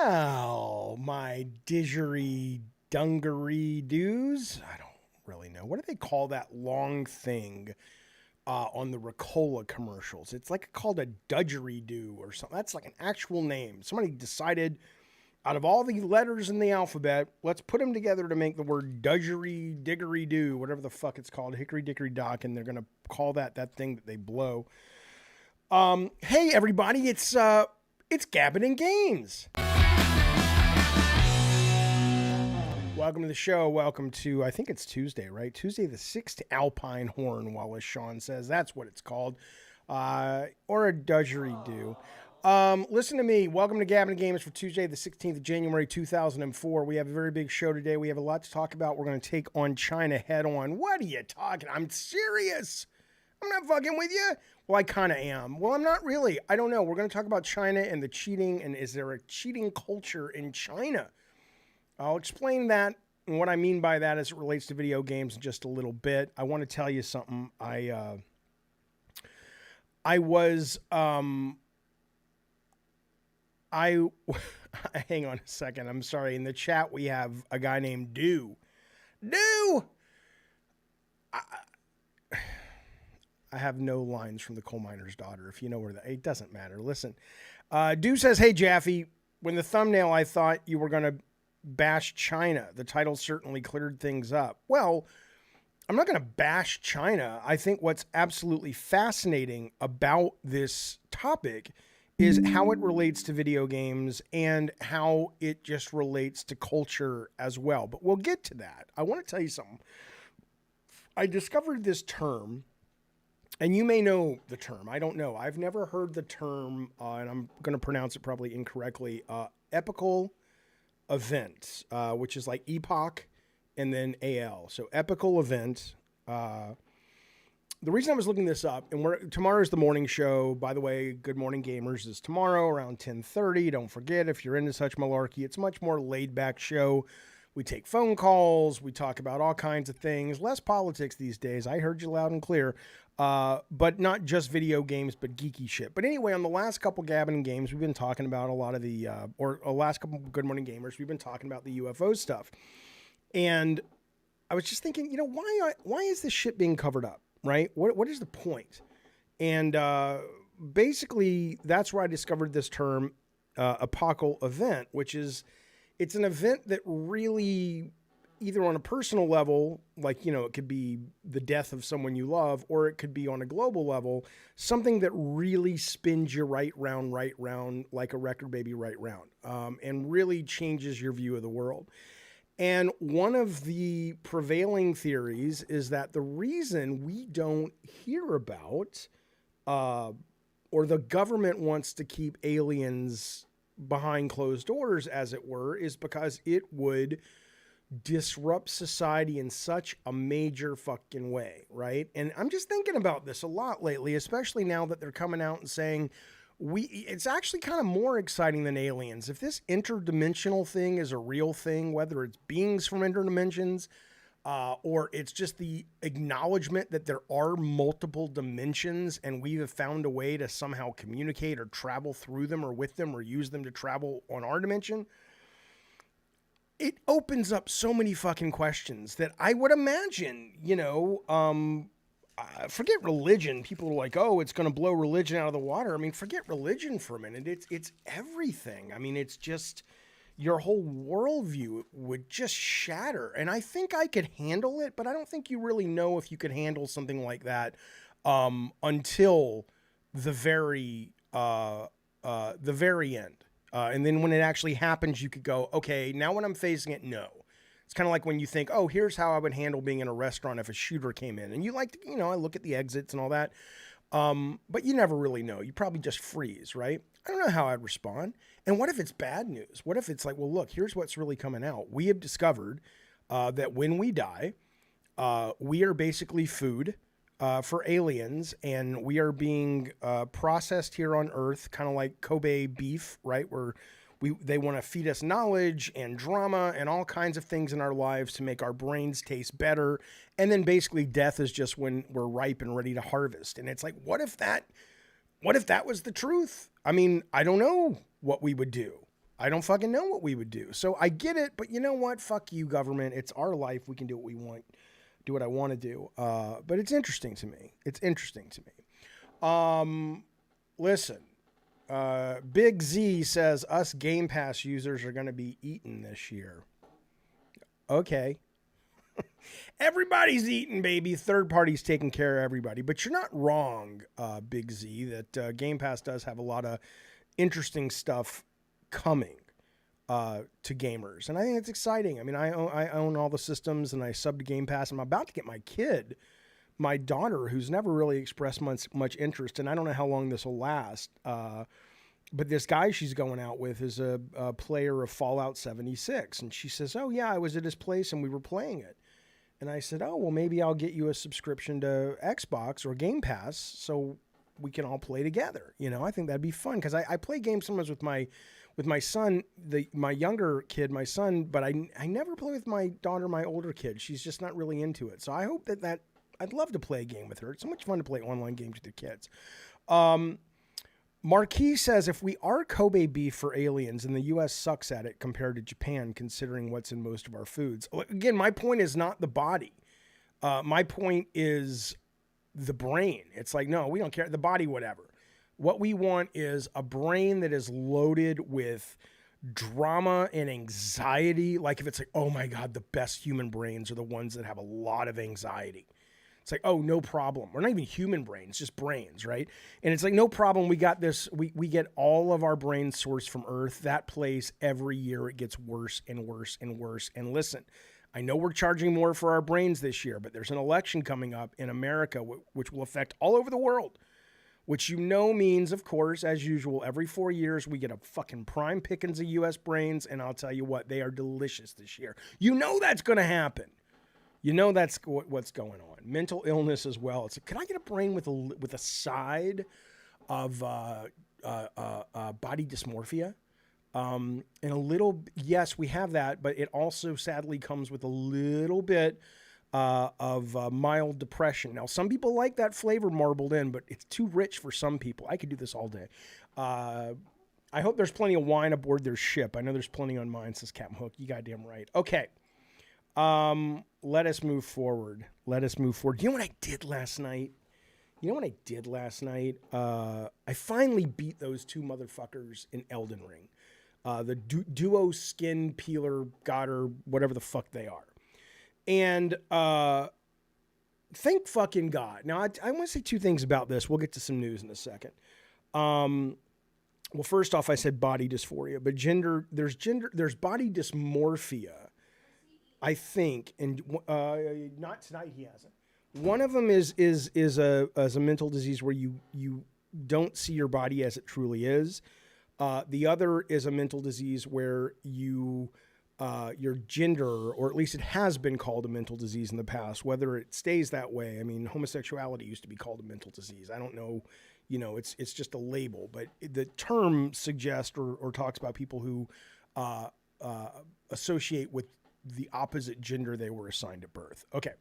Well, my didgeridoo-dungaree-doos. I don't really know. What do they call that long thing on the Ricola commercials? It's like called a dudgeridoo or something. That's like an actual name. Somebody decided out of all the letters in the alphabet, let's put them together to make the word dudgery-diggery-doo, whatever the fuck it's called, hickory-dickory-dock, and they're going to call that thing that they blow. Hey, everybody, it's Gabbin' and Games. Welcome to the show. Welcome to, I think it's Tuesday, right? Tuesday the 6th Alpine Horn, Wallace Shawn says. That's what it's called. Or a dudgeridoo. Listen to me. Welcome to Gabbin' and Games for Tuesday the 16th of January 2004. We have a very big show today. We have a lot to talk about. We're going to take on China head on. What are you talking? I'm serious. I'm not fucking with you. Well, I kind of am. Well, I'm not really. I don't know. We're going to talk about China and the cheating, and is there a cheating culture in China? I'll explain that and what I mean by that as it relates to video games in just a little bit. I want to tell you something. I was hang on a second. I'm sorry. In the chat, we have a guy named Do. I have no lines from the coal miner's daughter. If you know where that, it doesn't matter. Listen, Do says, "Hey Jaffe, when the thumbnail, I thought you were going to bash China. The title certainly cleared things up." Well, I'm not going to bash China. I think what's absolutely fascinating about this topic is how it relates to video games and how it just relates to culture as well. But we'll get to that. I want to tell you something. I discovered this term, and you may know the term. I don't know. I've never heard the term, and I'm going to pronounce it probably incorrectly, epical event, which is like epoch and then AL. So epical event. The reason I was looking this up, and tomorrow's the morning show. By the way, Good Morning Gamers is tomorrow around 10:30. Don't forget, if you're into such malarkey, it's a much more laid-back show. We take phone calls. We talk about all kinds of things. Less politics these days. I heard you loud and clear. But not just video games, but geeky shit. But anyway, on the last couple Gabbin' Games, we've been talking about a lot of the, last couple Good Morning Gamers, we've been talking about the UFO stuff. And I was just thinking, why is this shit being covered up, right? What is the point? And basically, that's where I discovered this term, epochal event, which is, it's an event that really, either on a personal level, like, it could be the death of someone you love, or it could be on a global level, something that really spins you right round, like a record baby right round, and really changes your view of the world. And one of the prevailing theories is that the reason we don't hear about, or the government wants to keep aliens behind closed doors, as it were, is because it would disrupt society in such a major fucking way, right? And I'm just thinking about this a lot lately, especially now that they're coming out and saying it's actually kind of more exciting than aliens. If this interdimensional thing is a real thing, whether it's beings from interdimensions, or it's just the acknowledgement that there are multiple dimensions and we have found a way to somehow communicate or travel through them or with them or use them to travel on our dimension, it opens up so many fucking questions that I would imagine, forget religion. People are like, oh, it's going to blow religion out of the water. I mean, forget religion for a minute. It's everything. I mean, it's just your whole worldview would just shatter. And I think I could handle it, but I don't think you really know if you could handle something like that until the very end. And then when it actually happens, you could go, okay, now when I'm facing it, no. It's kind of like when you think, oh, here's how I would handle being in a restaurant if a shooter came in. And you like to, I look at the exits and all that. But you never really know. You probably just freeze, right? I don't know how I'd respond. And what if it's bad news? What if it's like, well, look, here's what's really coming out. We have discovered that when we die, we are basically food for aliens, and we are being processed here on Earth, kind of like Kobe beef, right? Where they want to feed us knowledge and drama and all kinds of things in our lives to make our brains taste better. And then basically death is just when we're ripe and ready to harvest. And it's like, what if that was the truth? I mean, I don't know what we would do. I don't fucking know what we would do. So I get it, but you know what? Fuck you, government. It's our life. We can do what we want, do what I want to do. But it's interesting to me. It's interesting to me. Listen, Big Z says us Game Pass users are going to be eaten this year. Okay. Everybody's eating, baby. Third party's taking care of everybody. But you're not wrong, Big Z, that Game Pass does have a lot of interesting stuff coming to gamers. And I think it's exciting. I mean, I own all the systems and I sub to Game Pass. I'm about to get my daughter, who's never really expressed much interest, and I don't know how long this will last. But this guy she's going out with is a player of Fallout 76. And she says, oh, yeah, I was at his place and we were playing it. And I said, oh, well, maybe I'll get you a subscription to Xbox or Game Pass so we can all play together. You know, I think that'd be fun because I play games sometimes with my son, my younger kid, my son, but I never play with my daughter, my older kid. She's just not really into it. So I hope that I'd love to play a game with her. It's so much fun to play online games with your kids. Marquis says, if we are Kobe beef for aliens and the U.S. sucks at it compared to Japan, considering what's in most of our foods. Again, my point is not the body. My point is the brain. It's like, no, we don't care. The body, whatever. What we want is a brain that is loaded with drama and anxiety. Like if it's like, oh my God, the best human brains are the ones that have a lot of anxiety. It's like, oh, no problem. We're not even human brains, just brains, right? And it's like, no problem. We got this. We get all of our brains sourced from Earth. That place, every year, it gets worse and worse and worse. And listen, I know we're charging more for our brains this year, but there's an election coming up in America, which will affect all over the world, which you know means, of course, as usual, every 4 years, we get a fucking prime pickings of U.S. brains. And I'll tell you what, they are delicious this year. You know that's going to happen. You know that's what's going on. Mental illness as well. It's like, can I get a brain with a side of body dysmorphia? And a little, yes, we have that, but it also sadly comes with a little bit of mild depression. Now, some people like that flavor marbled in, but it's too rich for some people. I could do this all day. I hope there's plenty of wine aboard their ship. I know there's plenty on mine, says Captain Hook. You goddamn right. Okay. Let us move forward. You know what I did last night? I finally beat those two motherfuckers in Elden Ring. The duo skin peeler, or whatever the fuck they are. And thank fucking God. Now, I want to say two things about this. We'll get to some news in a second. Well, first off, I said body dysphoria, but there's body dysmorphia, I think, and not tonight. He hasn't. One of them is a mental disease where you don't see your body as it truly is. The other is a mental disease where your gender, or at least it has been called a mental disease in the past. Whether it stays that way, I mean, homosexuality used to be called a mental disease. I don't know. You know, it's just a label, but the term suggests or talks about people who associate with the opposite gender they were assigned at birth. Okay.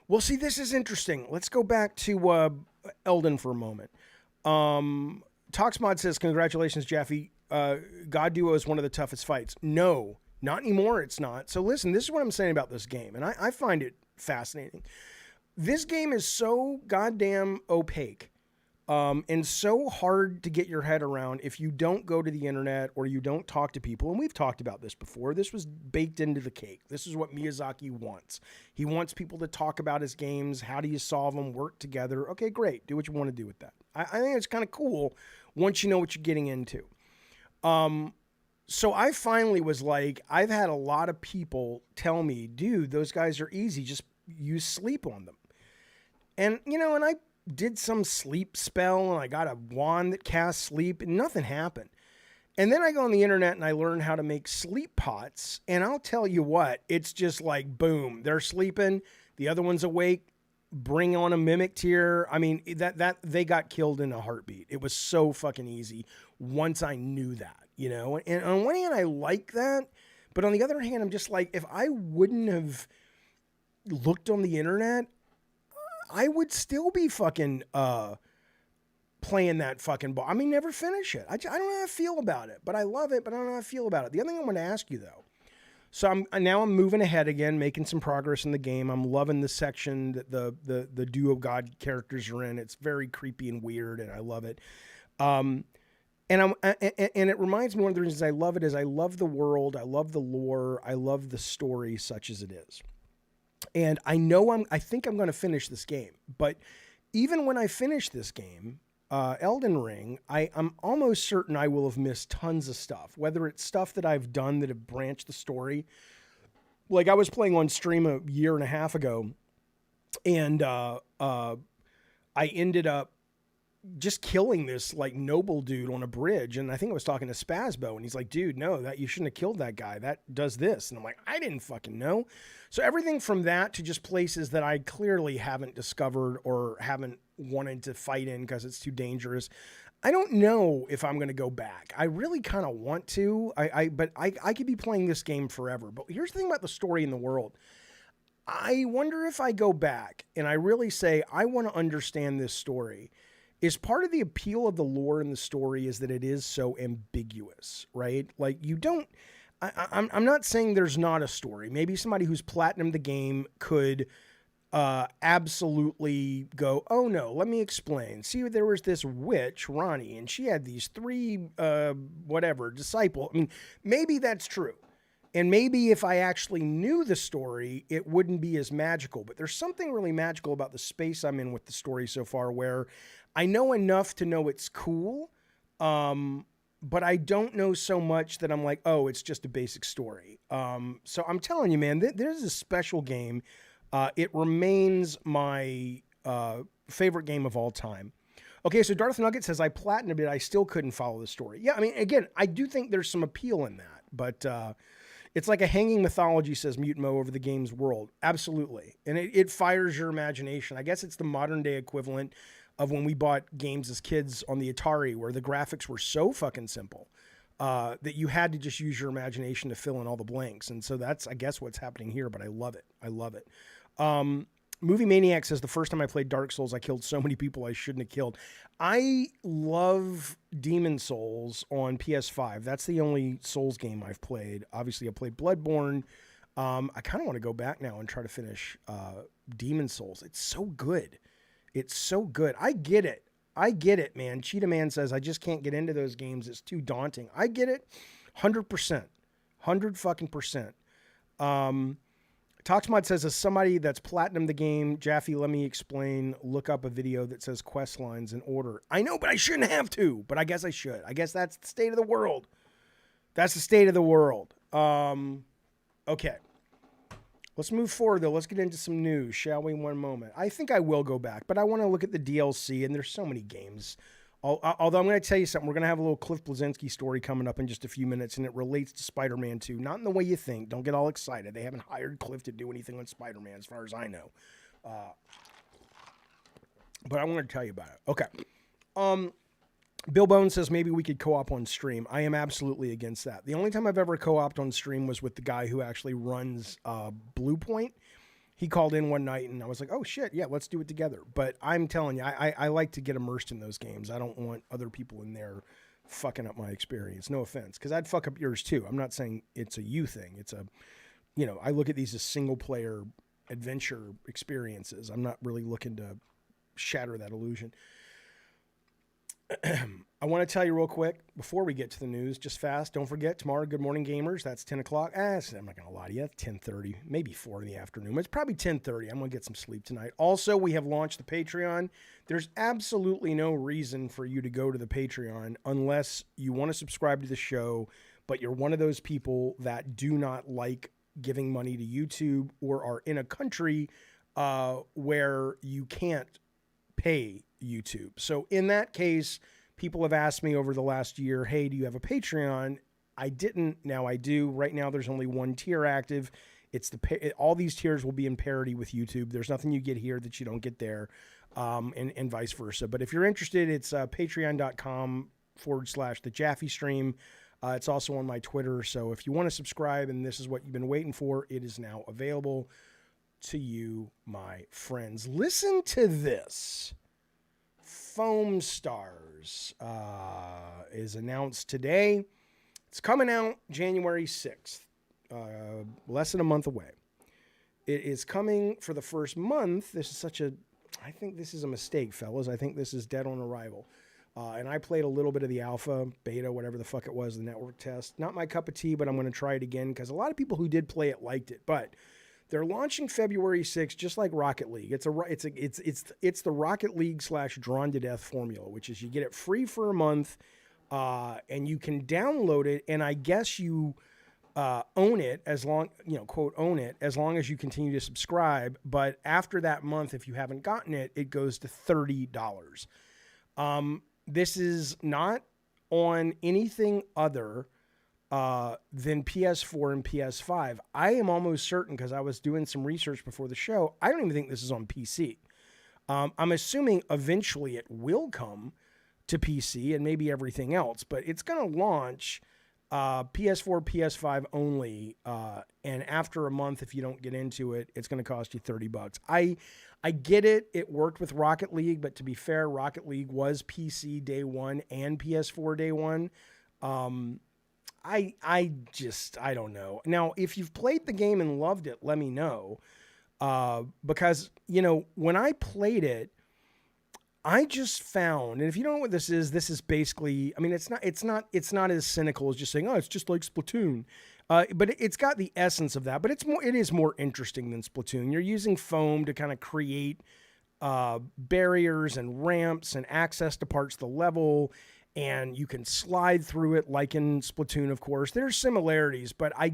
Well, see, this is interesting. Let's go back to Elden for a moment. Toxmod says, congratulations, Jaffe. God Duo is one of the toughest fights. No, not anymore. It's not. So listen, this is what I'm saying about this game, and I find it fascinating. This game is so goddamn opaque. And so hard to get your head around if you don't go to the internet or you don't talk to people. And we've talked about this before. This was baked into the cake. This is what Miyazaki wants. He wants people to talk about his games. How do you solve them? Work together. Okay, great. Do what you want to do with that. I think it's kind of cool once you know what you're getting into. So I finally was like, I've had a lot of people tell me, dude, those guys are easy. Just use sleep on them. And, you know, and I did some sleep spell and I got a wand that casts sleep and nothing happened. And then I go on the internet and I learn how to make sleep pots. And I'll tell you what, it's just like, boom, they're sleeping. The other one's awake. Bring on a mimic tier. I mean, that they got killed in a heartbeat. It was so fucking easy once I knew that, you know? And on one hand, I like that. But on the other hand, I'm just like, if I wouldn't have looked on the internet, I would still be fucking playing that fucking ball. I may never finish it. I don't know how I feel about it, but I love it, but I don't know how I feel about it. The other thing I want to ask you, though, so I'm moving ahead again, making some progress in the game. I'm loving the section that the Duo God characters are in. It's very creepy and weird, and I love it. And it reminds me, one of the reasons I love it is I love the world, I love the lore, I love the story such as it is. And I think I'm going to finish this game, but even when I finish this game, Elden Ring, I'm almost certain I will have missed tons of stuff, whether it's stuff that I've done that have branched the story. Like I was playing on stream a year and a half ago, and I ended up just killing this like noble dude on a bridge. And I think I was talking to Spazbo, and he's like, dude, no, that you shouldn't have killed that guy. That does this. And I'm like, I didn't fucking know. So everything from that to just places that I clearly haven't discovered or haven't wanted to fight in because it's too dangerous. I don't know if I'm going to go back. I really kind of want to, but I could be playing this game forever. But here's the thing about the story in the world. I wonder if I go back and I really say, I want to understand this story. Is part of the appeal of the lore in the story is that it is so ambiguous, right? Like you don't, I'm not saying there's not a story. Maybe somebody who's platinumed the game could absolutely go, oh no, let me explain. See, there was this witch, Ronnie, and she had these 3, disciple. I mean, maybe that's true. And maybe if I actually knew the story, it wouldn't be as magical. But there's something really magical about the space I'm in with the story so far where I know enough to know it's cool, but I don't know so much that I'm like, oh, it's just a basic story. So I'm telling you, man, there's a special game. It remains my favorite game of all time. Okay, so Darth Nugget says, I platinumed it. I still couldn't follow the story. Yeah, I mean, again, I do think there's some appeal in that, but it's like a hanging mythology, says Mutant Mo, over the game's world. Absolutely. And it fires your imagination. I guess it's the modern day equivalent of when we bought games as kids on the Atari, where the graphics were so fucking simple that you had to just use your imagination to fill in all the blanks. And so that's, I guess, what's happening here, but I love it. I love it. Movie Maniac says, the first time I played Dark Souls, I killed so many people I shouldn't have killed. I love Demon Souls on PS5. That's the only Souls game I've played. Obviously, I played Bloodborne. I kind of want to go back now and try to finish Demon Souls. It's so good. It's so good. I get it. I get it, man. Cheetah Man says, I just can't get into those games. It's too daunting. I get it. 100%. 100 fucking percent. Toxmod says, as somebody that's platinumed the game, Jaffe, let me explain. Look up a video that says quest lines in order. I know, but I shouldn't have to. But I guess I should. I guess that's the state of the world. That's the state of the world. Okay. Let's move forward, though. Let's get into some news, shall we? One moment. I think I will go back, but I want to look at the DLC, and there's so many games. Although I'm going to tell you something. We're going to have a little Cliff Bleszinski story coming up in just a few minutes, and it relates to Spider-Man 2. Not in the way you think. Don't get all excited. They haven't hired Cliff to do anything on Spider-Man, as far as I know. But I want to tell you about it. Okay. Bill Bone says maybe we could co-op on stream. I am absolutely against that. The only time I've ever co-opted on stream was with the guy who actually runs Blue Point. He called in one night and I was like, oh shit, yeah, let's do it together. But I'm telling you, I like to get immersed in those games. I don't want other people in there fucking up my experience. No offense, because I'd fuck up yours too. I'm not saying it's a you thing. It's a, I look at these as single player adventure experiences. I'm not really looking to shatter that illusion. I want to tell you real quick before we get to the news, just fast. Don't forget tomorrow, Good Morning Gamers. That's 10 o'clock. I'm not going to lie to you. That's 10:30, maybe 4 in the afternoon. It's probably 10:30. I'm going to get some sleep tonight. Also, we have launched the Patreon. There's absolutely no reason for you to go to the Patreon unless you want to subscribe to the show, but you're one of those people that do not like giving money to YouTube or are in a country where you can't pay YouTube. So in that case, people have asked me over the last year, hey, do you have a Patreon? I didn't. Now I do. Right now, there's only one tier active. It's all these tiers will be in parity with YouTube. There's nothing you get here that you don't get there, and vice versa. But if you're interested, it's patreon.com/the Jaffe Stream. It's also on my Twitter. So if you want to subscribe and this is what you've been waiting for, it is now available to you, my friends. Listen to this. Foam Stars is announced today. It's coming out January 6th, less than a month away. It is coming for the first month. I think this is a mistake, fellas. I think this is dead on arrival. And I played a little bit of the alpha, beta, whatever the fuck it was, the network test. Not my cup of tea, but I'm going to try it again because a lot of people who did play it liked it. But they're launching February 6th, just like Rocket League. It's the Rocket League / Drawn to Death formula, which is you get it free for a month, and you can download it. And I guess you own it as long, quote, own it as long as you continue to subscribe. But after that month, if you haven't gotten it, it goes to $30. This is not on anything other than PS4 and PS5. I am almost certain, because I was doing some research before the show, I don't even think this is on PC. I'm assuming eventually it will come to PC and maybe everything else, but it's going to launch PS4, PS5 only, and after a month, if you don't get into it, it's going to cost you $30. I get it. It worked with Rocket League, but to be fair, Rocket League was PC day one and PS4 day one. I don't know. Now, if you've played the game and loved it, let me know. Because, when I played it, I just found, and if you don't know what this is basically, I mean, it's not as cynical as just saying, oh, it's just like Splatoon. But it's got the essence of that, but it is more interesting than Splatoon. You're using foam to kind of create barriers and ramps and access to parts of the level, and you can slide through it like in Splatoon, of course. There's similarities, but I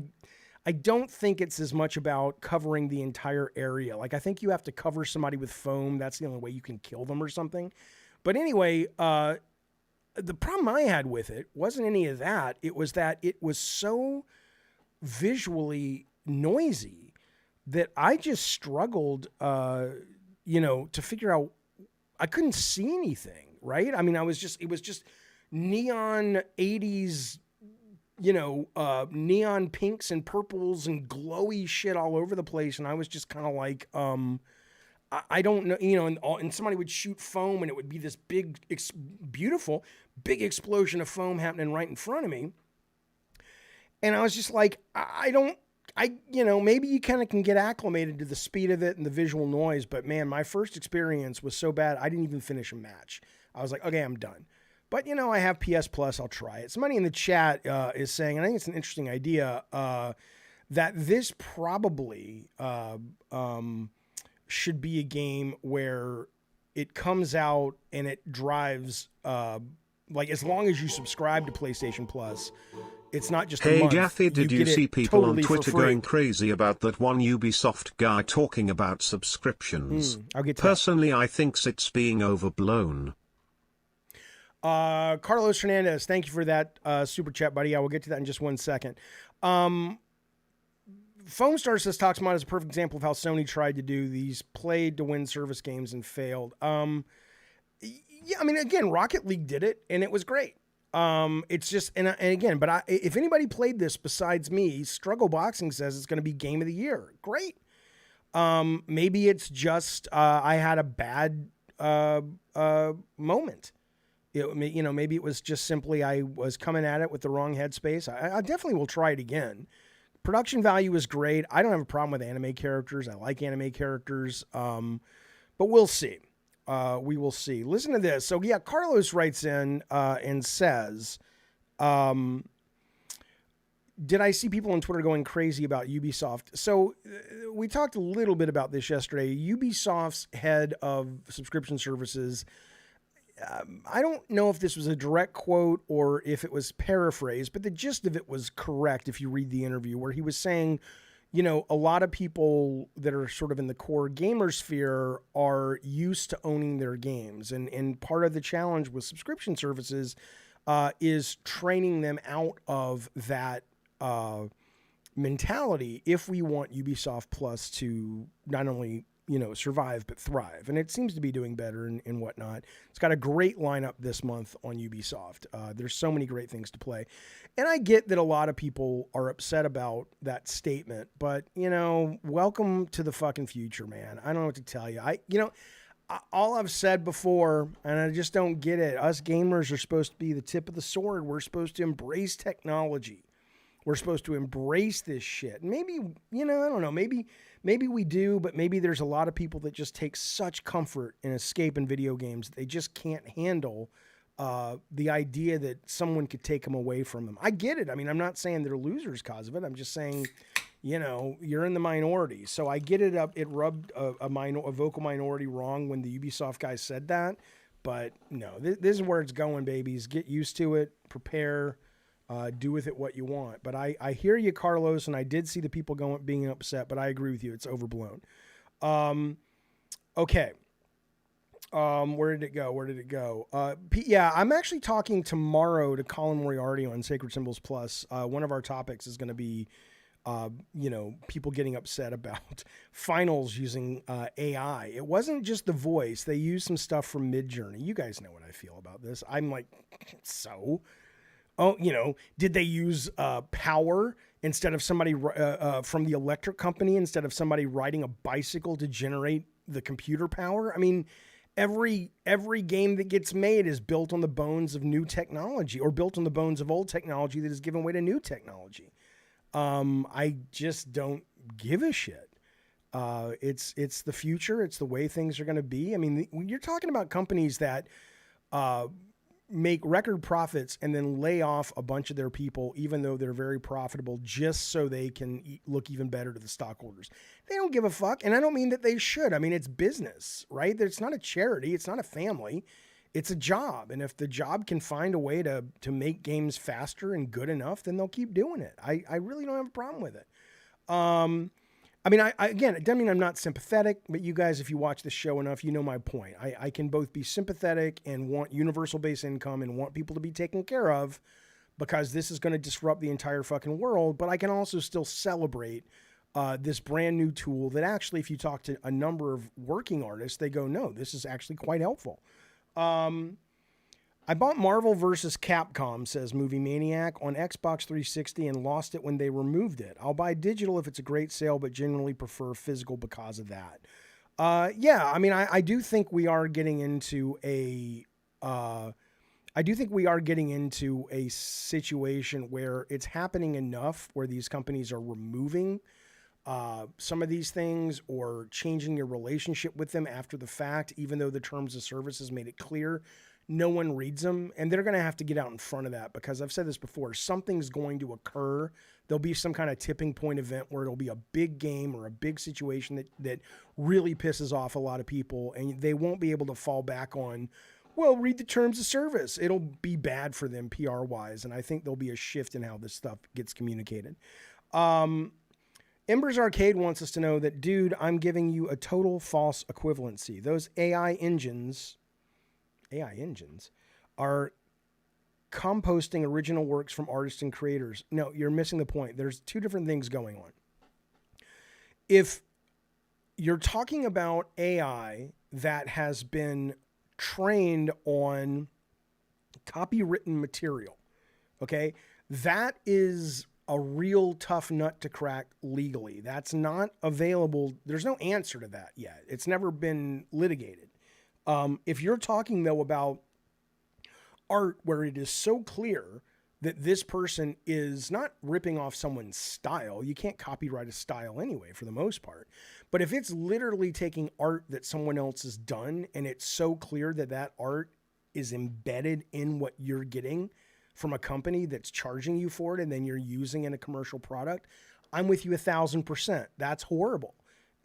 don't think it's as much about covering the entire area. Like, I think you have to cover somebody with foam. That's the only way you can kill them or something. But anyway, the problem I had with it wasn't any of that. It was that it was so visually noisy that I just struggled, to figure out. I couldn't see anything, right? I mean, it was just neon 80s, neon pinks and purples and glowy shit all over the place. And I was just kind of like, I don't know, and somebody would shoot foam and it would be this big, beautiful, big explosion of foam happening right in front of me. And I was just like, maybe you kind of can get acclimated to the speed of it and the visual noise. But man, my first experience was so bad, I didn't even finish a match. I was like, okay, I'm done. But, I have PS Plus. I'll try it. Somebody in the chat is saying, and I think it's an interesting idea, that this probably should be a game where it comes out and it drives, as long as you subscribe to PlayStation Plus, it's not just a month. Hey Jaffe, did you see people totally on Twitter going crazy about that one Ubisoft guy talking about subscriptions? I'll get to Personally, I think it's being overblown. Carlos Hernandez, thank you for that super chat, buddy. I will get to that in just 1 second. Foam Star says Toxmod is a perfect example of how Sony tried to do these played to win service games and failed. Yeah, I mean, again, Rocket League did it and it was great. It's just, and again, but if anybody played this besides me, Struggle Boxing says it's going to be game of the year. Great. Maybe it's just, I had a bad, moment. Maybe it was just simply, I was coming at it with the wrong headspace. I definitely will try it again. Production value is great. I don't have a problem with anime characters. I like anime characters. But we'll see. We will see. Listen to this. So yeah, Carlos writes in and says, did I see people on Twitter going crazy about Ubisoft? So we talked a little bit about this yesterday. Ubisoft's head of subscription services, I don't know if this was a direct quote or if it was paraphrased, but the gist of it was correct if you read the interview, where he was saying, a lot of people that are sort of in the core gamer sphere are used to owning their games. And part of the challenge with subscription services is training them out of that mentality if we want Ubisoft Plus to not only survive but thrive. And it seems to be doing better and whatnot. It's got a great lineup this month on Ubisoft. There's so many great things to play. And I get that a lot of people are upset about that statement, but welcome to the fucking future, man. I don't know what to tell you. all I've said before, and I just don't get it. Us gamers are supposed to be the tip of the sword. We're supposed to embrace technology. We're supposed to embrace this shit. Maybe, I don't know. Maybe we do, but maybe there's a lot of people that just take such comfort in escaping video games that they just can't handle the idea that someone could take them away from them. I get it. I mean, I'm not saying they're losers because of it. I'm just saying, you're in the minority. So I get it. It rubbed a vocal minority wrong when the Ubisoft guy said that. But no, this is where it's going, babies. Get used to it. Prepare. Do with it what you want. But I hear you, Carlos, and I did see the people being upset, but I agree with you. It's overblown. Okay. Where did it go? Yeah, I'm actually talking tomorrow to Colin Moriarty on Sacred Symbols Plus. One of our topics is going to be, people getting upset about finals using AI. It wasn't just the voice. They used some stuff from Midjourney. You guys know what I feel about this. I'm like, so... Oh, did they use power instead of somebody from the electric company, instead of somebody riding a bicycle to generate the computer power? I mean, every game that gets made is built on the bones of new technology, or built on the bones of old technology that is given way to new technology. I just don't give a shit. It's the future. It's the way things are going to be. I mean, you're talking about companies that make record profits and then lay off a bunch of their people, even though they're very profitable, just so they can look even better to the stockholders. They don't give a fuck. And I don't mean that they should. I mean, it's business, right? It's not a charity. It's not a family. It's a job. And if the job can find a way to make games faster and good enough, then they'll keep doing it. I really don't have a problem with it. I mean, again, it doesn't mean I'm not sympathetic, but you guys, if you watch the show enough, you know my point. I can both be sympathetic and want universal base income and want people to be taken care of, because this is going to disrupt the entire fucking world. But I can also still celebrate this brand new tool that actually, if you talk to a number of working artists, they go, no, this is actually quite helpful. I bought Marvel vs. Capcom, says Movie Maniac, on Xbox 360 and lost it when they removed it. I'll buy digital if it's a great sale, but generally prefer physical because of that. Yeah, I mean, I do think we are getting into a situation where it's happening enough where these companies are removing some of these things or changing your relationship with them after the fact, even though the terms of service has made it clear. No one reads them, and they're going to have to get out in front of that, because I've said this before, something's going to occur. There'll be some kind of tipping point event where it'll be a big game or a big situation that really pisses off a lot of people, and they won't be able to fall back on, well, read the terms of service. It'll be bad for them PR-wise, and I think there'll be a shift in how this stuff gets communicated. Embers Arcade wants us to know that, dude, I'm giving you a total false equivalency. Those AI engines are composting original works from artists and creators. No, you're missing the point. There's two different things going on. If you're talking about AI that has been trained on copywritten material, okay, that is a real tough nut to crack legally. That's not available. There's no answer to that yet. It's never been litigated. If you're talking, though, about art where it is so clear that this person is not ripping off someone's style, you can't copyright a style anyway, for the most part. But if it's literally taking art that someone else has done, and it's so clear that that art is embedded in what you're getting from a company that's charging you for it, and then you're using in a commercial product, I'm with you 1,000%. That's horrible.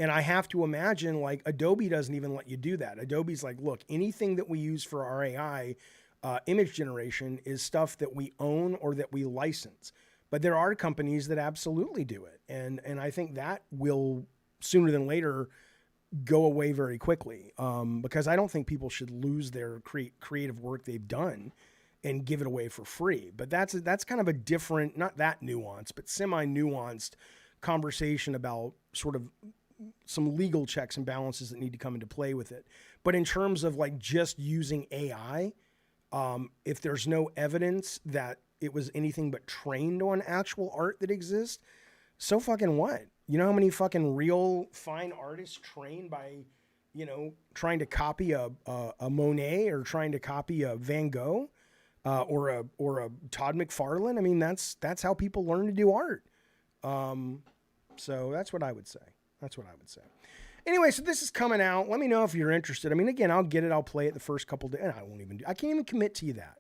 And I have to imagine, like, Adobe doesn't even let you do that. Adobe's like, look, anything that we use for our AI image generation is stuff that we own or that we license. But there are companies that absolutely do it. And I think that will, sooner than later, go away very quickly. Because I don't think people should lose their creative work they've done and give it away for free. But that's kind of a different, not that nuanced, but semi-nuanced conversation about sort of some legal checks and balances that need to come into play with it. But in terms of like just using AI, if there's no evidence that it was anything but trained on actual art that exists, so fucking what? You know how many fucking real fine artists trained by you know, trying to copy a Monet or trying to copy a Van Gogh or a Todd McFarlane. I mean, that's how people learn to do art. So that's what I would say. Anyway, so this is coming out. Let me know if you're interested. I mean, again, I'll get it. I'll play it the first couple days. I can't even commit to you that.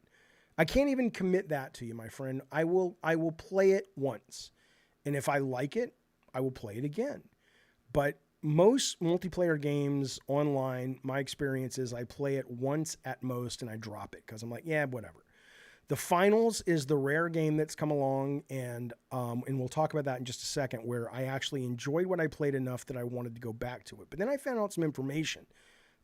I can't even commit that to you, my friend. I will play it once. And if I like it, I will play it again. But most multiplayer games online, my experience is I play it once at most and I drop it because I'm like, yeah, whatever. The Finals is the rare game that's come along, and we'll talk about that in just a second, where I actually enjoyed what I played enough that I wanted to go back to it. But then I found out some information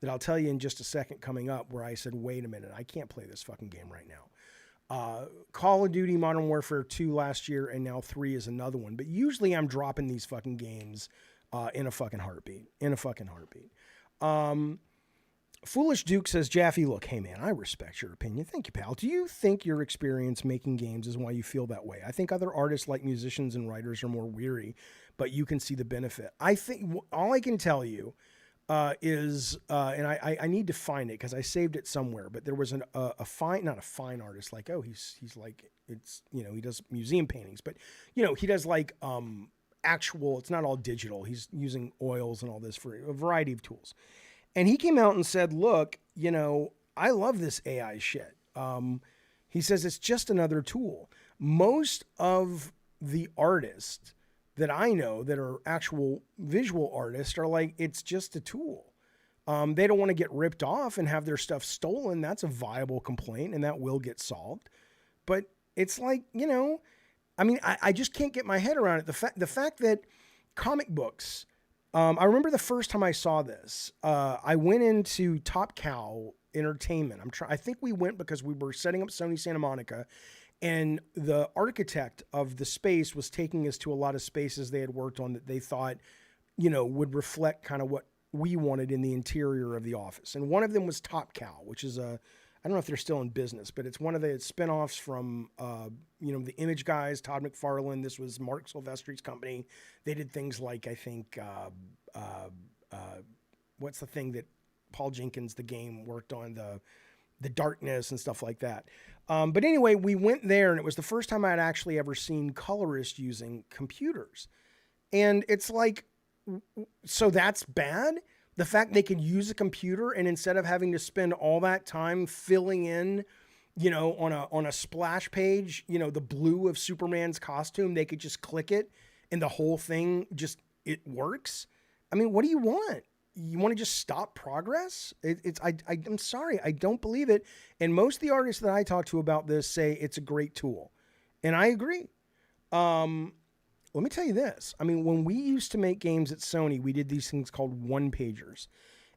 that I'll tell you in just a second coming up, where I said, wait a minute, I can't play this fucking game right now. Call of Duty Modern Warfare 2 last year, and now 3 is another one. But usually I'm dropping these fucking games in a fucking heartbeat. Foolish Duke says, Jaffe, look, hey man, I respect your opinion. Thank you, pal. Do you think your experience making games is why you feel that way? I think other artists like musicians and writers are more weary, but you can see the benefit. I think all I can tell you is, and I need to find it because I saved it somewhere, but there was not a fine artist, like, oh, he's like, it's, you know, he does museum paintings, but you know, he does like, actual, it's not all digital. He's using oils and all this for a variety of tools. And he came out and said, look, you know, I love this AI shit. He says it's just another tool. Most of the artists that I know that are actual visual artists are like, it's just a tool. They don't want to get ripped off and have their stuff stolen. That's a viable complaint, and that will get solved. But it's like, you know, I mean, I just can't get my head around it. The fact that comic books, I remember the first time I saw this, I went into Top Cow Entertainment. I think we went because we were setting up Sony Santa Monica, and the architect of the space was taking us to a lot of spaces they had worked on that they thought, you know, would reflect kind of what we wanted in the interior of the office. And one of them was Top Cow, which is I don't know if they're still in business, but it's one of the spinoffs from, you know, the Image guys, Todd McFarlane. This was Mark Silvestri's company. They did things like, I think, what's the thing that Paul Jenkins, the game, worked on, the Darkness and stuff like that. But anyway, we went there, and it was the first time I'd actually ever seen colorists using computers. And it's like, so that's bad? The fact they could use a computer, and instead of having to spend all that time filling in, you know, on a splash page, you know, the blue of Superman's costume, they could just click it and the whole thing just, it works. I mean, what do you want? You want to just stop progress? I'm sorry, I don't believe it. And most of the artists that I talk to about this say it's a great tool. And I agree. Let me tell you this. I mean, when we used to make games at Sony, we did these things called one-pagers.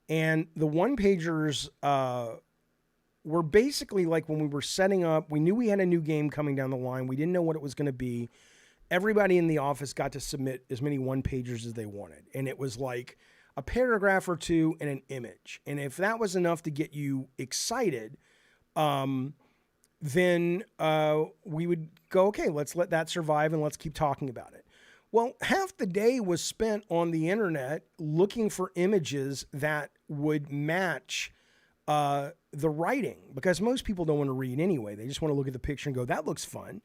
And the one-pagers were basically like when we were setting up, we knew we had a new game coming down the line. We didn't know what it was going to be. Everybody in the office got to submit as many one-pagers as they wanted. And it was like a paragraph or two and an image. And if that was enough to get you excited, then we would go, okay, let's let that survive and let's keep talking about it. Well, half the day was spent on the internet looking for images that would match the writing, because most people don't want to read anyway. They just want to look at the picture and go, that looks fun.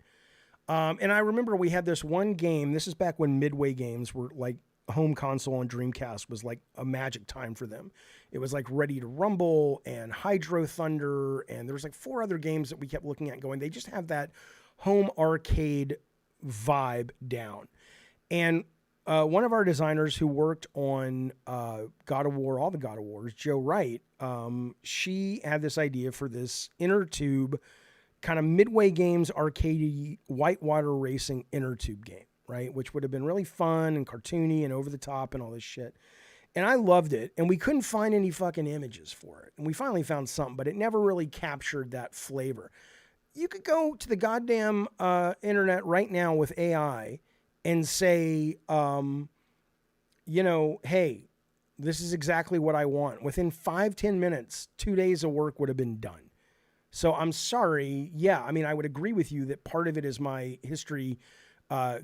And I remember we had this one game. This is back when Midway games were like home console on Dreamcast was like a magic time for them. It was like Ready to Rumble and Hydro Thunder. And there was like 4 other games that we kept looking at going, they just have that home arcade vibe down. And one of our designers who worked on God of War, all the God of Wars, Joe Wright, she had this idea for this inner tube kind of Midway Games arcade whitewater racing inner tube game, right? Which would have been really fun and cartoony and over the top and all this shit. And I loved it. And we couldn't find any fucking images for it. And we finally found something, but it never really captured that flavor. You could go to the goddamn internet right now with AI and say, you know, hey, this is exactly what I want. Within 5-10 minutes, 2 days of work would have been done. So I'm sorry. Yeah, I mean, I would agree with you that part of it is my history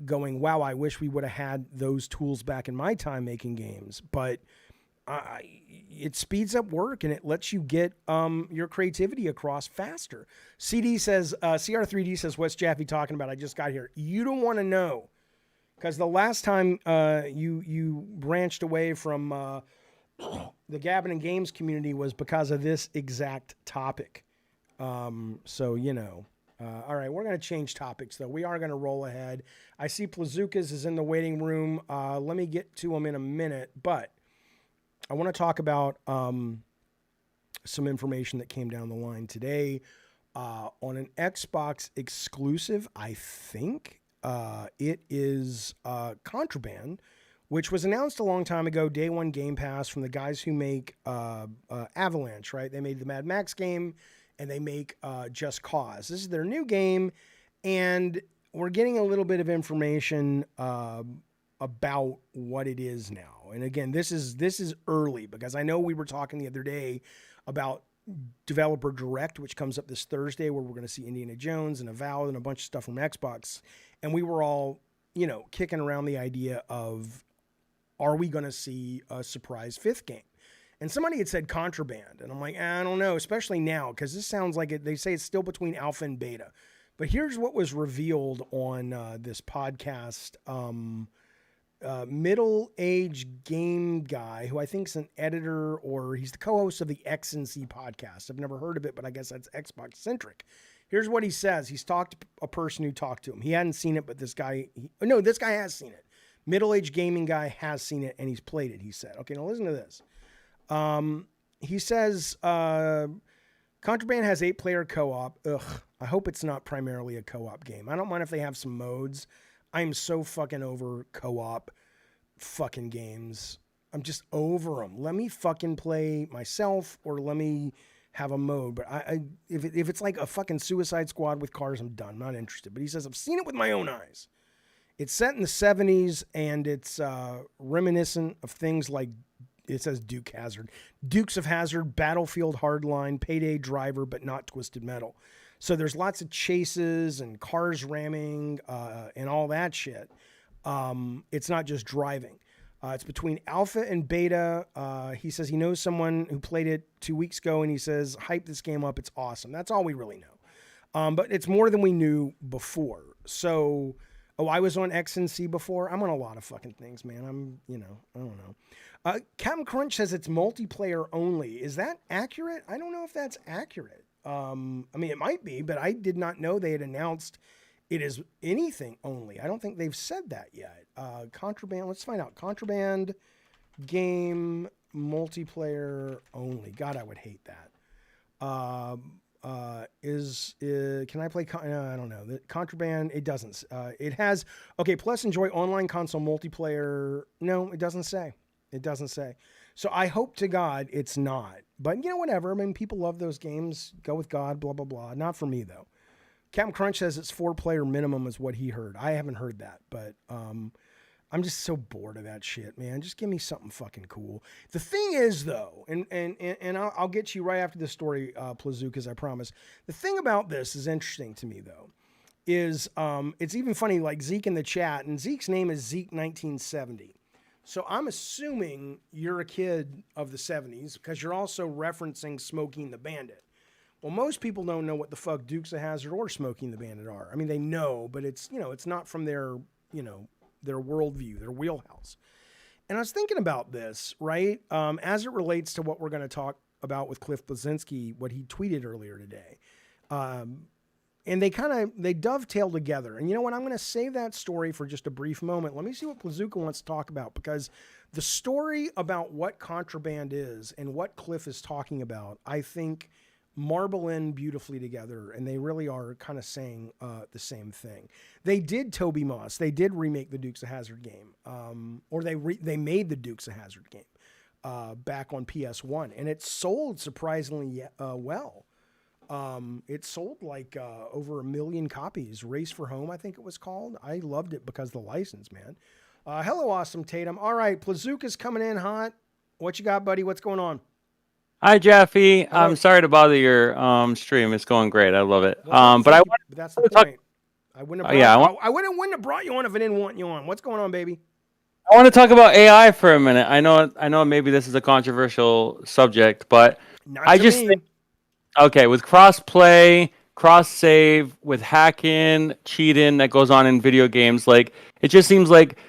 going, wow, I wish we would have had those tools back in my time making games. But it speeds up work and it lets you get your creativity across faster. CD says, CR3D says, what's Jaffe talking about? I just got here. You don't want to know, because the last time you branched away from the Gavin and Games community was because of this exact topic. So, you know. All right, we're going to change topics, though. We are going to roll ahead. I see Plazookas is in the waiting room. Let me get to him in a minute, but I want to talk about some information that came down the line today on an Xbox exclusive. I think it is Contraband, which was announced a long time ago, day one Game Pass, from the guys who make Avalanche, right? They made the Mad Max game, and they make Just Cause. This is their new game, and we're getting a little bit of information about what it is now. And again, this is early, because I know we were talking the other day about Developer Direct, which comes up this Thursday, where we're going to see Indiana Jones and Avowed and a bunch of stuff from Xbox. And we were all, you know, kicking around the idea of, are we going to see a surprise fifth game? And somebody had said Contraband, and I'm like, I don't know, especially now, because this sounds like it. They say it's still between alpha and beta. But here's what was revealed on this podcast. Middle-aged game guy, who I think is an editor, or he's the co-host of the X&C podcast. I've never heard of it, but I guess that's Xbox-centric. Here's what he says. He's talked to a person who talked to him. He hadn't seen it, but this guy has seen it. Middle-aged gaming guy has seen it, and he's played it, he said. Okay, now listen to this. He says, Contraband has 8-player co-op. Ugh, I hope it's not primarily a co-op game. I don't mind if they have some modes. I'm so fucking over co-op fucking games. I'm just over them. Let me fucking play myself, or let me have a mode. But if it's like a fucking Suicide Squad with cars, I'm done. I'm not interested. But he says, I've seen it with my own eyes. It's set in the 70s, and it's reminiscent of things like, it says Duke Hazard, Dukes of Hazzard, Battlefield Hardline, Payday Driver, but not Twisted Metal. So there's lots of chases and cars ramming and all that shit. It's not just driving. It's between alpha and beta. He says he knows someone who played it 2 weeks ago, and he says, hype this game up. It's awesome. That's all we really know. But it's more than we knew before. So, I was on X&C before. I'm on a lot of fucking things, man. I don't know. Captain Crunch says it's multiplayer only. Is that accurate? I don't know if that's accurate. I mean, it might be, but I did not know they had announced it is anything only. I don't think they've said that yet. Contraband, let's find out. Contraband game multiplayer only. God, I would hate that. Can I play? I don't know. The Contraband, it doesn't. It has, okay, plus enjoy online console multiplayer. No, it doesn't say. It doesn't say. So I hope to God it's not. But, you know, whatever. I mean, people love those games. Go with God, blah, blah, blah. Not for me, though. Captain Crunch says it's 4-player minimum is what he heard. I haven't heard that. But I'm just so bored of that shit, man. Just give me something fucking cool. The thing is, though, and I'll get to you right after this story, Plazookas, I promise. The thing about this is interesting to me, though, is it's even funny, like Zeke in the chat, and Zeke's name is Zeke1970. So I'm assuming you're a kid of the 70s, because you're also referencing Smokey and the Bandit. Well, most people don't know what the fuck Dukes of Hazzard or Smokey and the Bandit are. I mean, they know, but it's, you know, it's not from their, you know, their worldview, their wheelhouse. And I was thinking about this, right? As it relates to what we're going to talk about with Cliff Bleszinski, what he tweeted earlier today. And they dovetail together. And you know what? I'm going to save that story for just a brief moment. Let me see what Plazooka wants to talk about, because the story about what Contraband is and what Cliff is talking about, I think marble in beautifully together, and they really are kind of saying the same thing. They did Toby Moss. They did remake the Dukes of Hazzard game, or they made the Dukes of Hazzard game back on PS1, and it sold surprisingly well. It sold like over 1 million copies. Race for Home, I think it was called. I loved it because of the license, man. Hello, Awesome Tatum. All right, Plazooka's coming in hot. What you got, buddy? What's going on? Hi, Jaffe. I'm sorry to bother your stream. It's going great. I love it. Well, but that's the point. I wouldn't have brought you on if I didn't want you on. What's going on, baby? I want to talk about AI for a minute. I know maybe this is a controversial subject, but Not I to just me. think, okay, with cross-play, cross-save, with hacking, cheating that goes on in video games, like it just seems like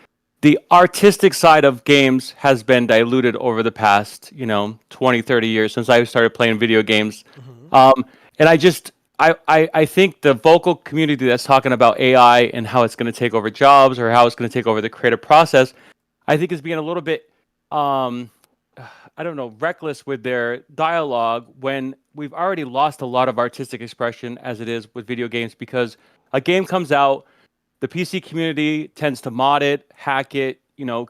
the artistic side of games has been diluted over the past, 20, 30 years since I started playing video games. And I think the vocal community that's talking about AI and how it's going to take over jobs or how it's going to take over the creative process, I think is being a little bit, um, I don't know, reckless with their dialogue when we've already lost a lot of artistic expression as it is with video games because a game comes out, the PC community tends to mod it, hack it,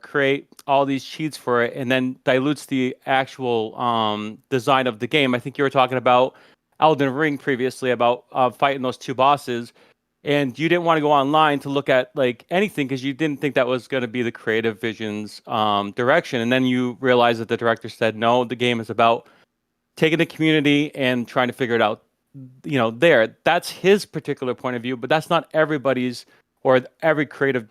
create all these cheats for it, and then dilutes the actual design of the game. I think you were talking about Elden Ring previously about fighting those two bosses, and you didn't want to go online to look at like anything because you didn't think that was going to be the creative vision's direction. And then you realize that the director said, no, the game is about taking the community and trying to figure it out. That's his particular point of view, but that's not everybody's or every creative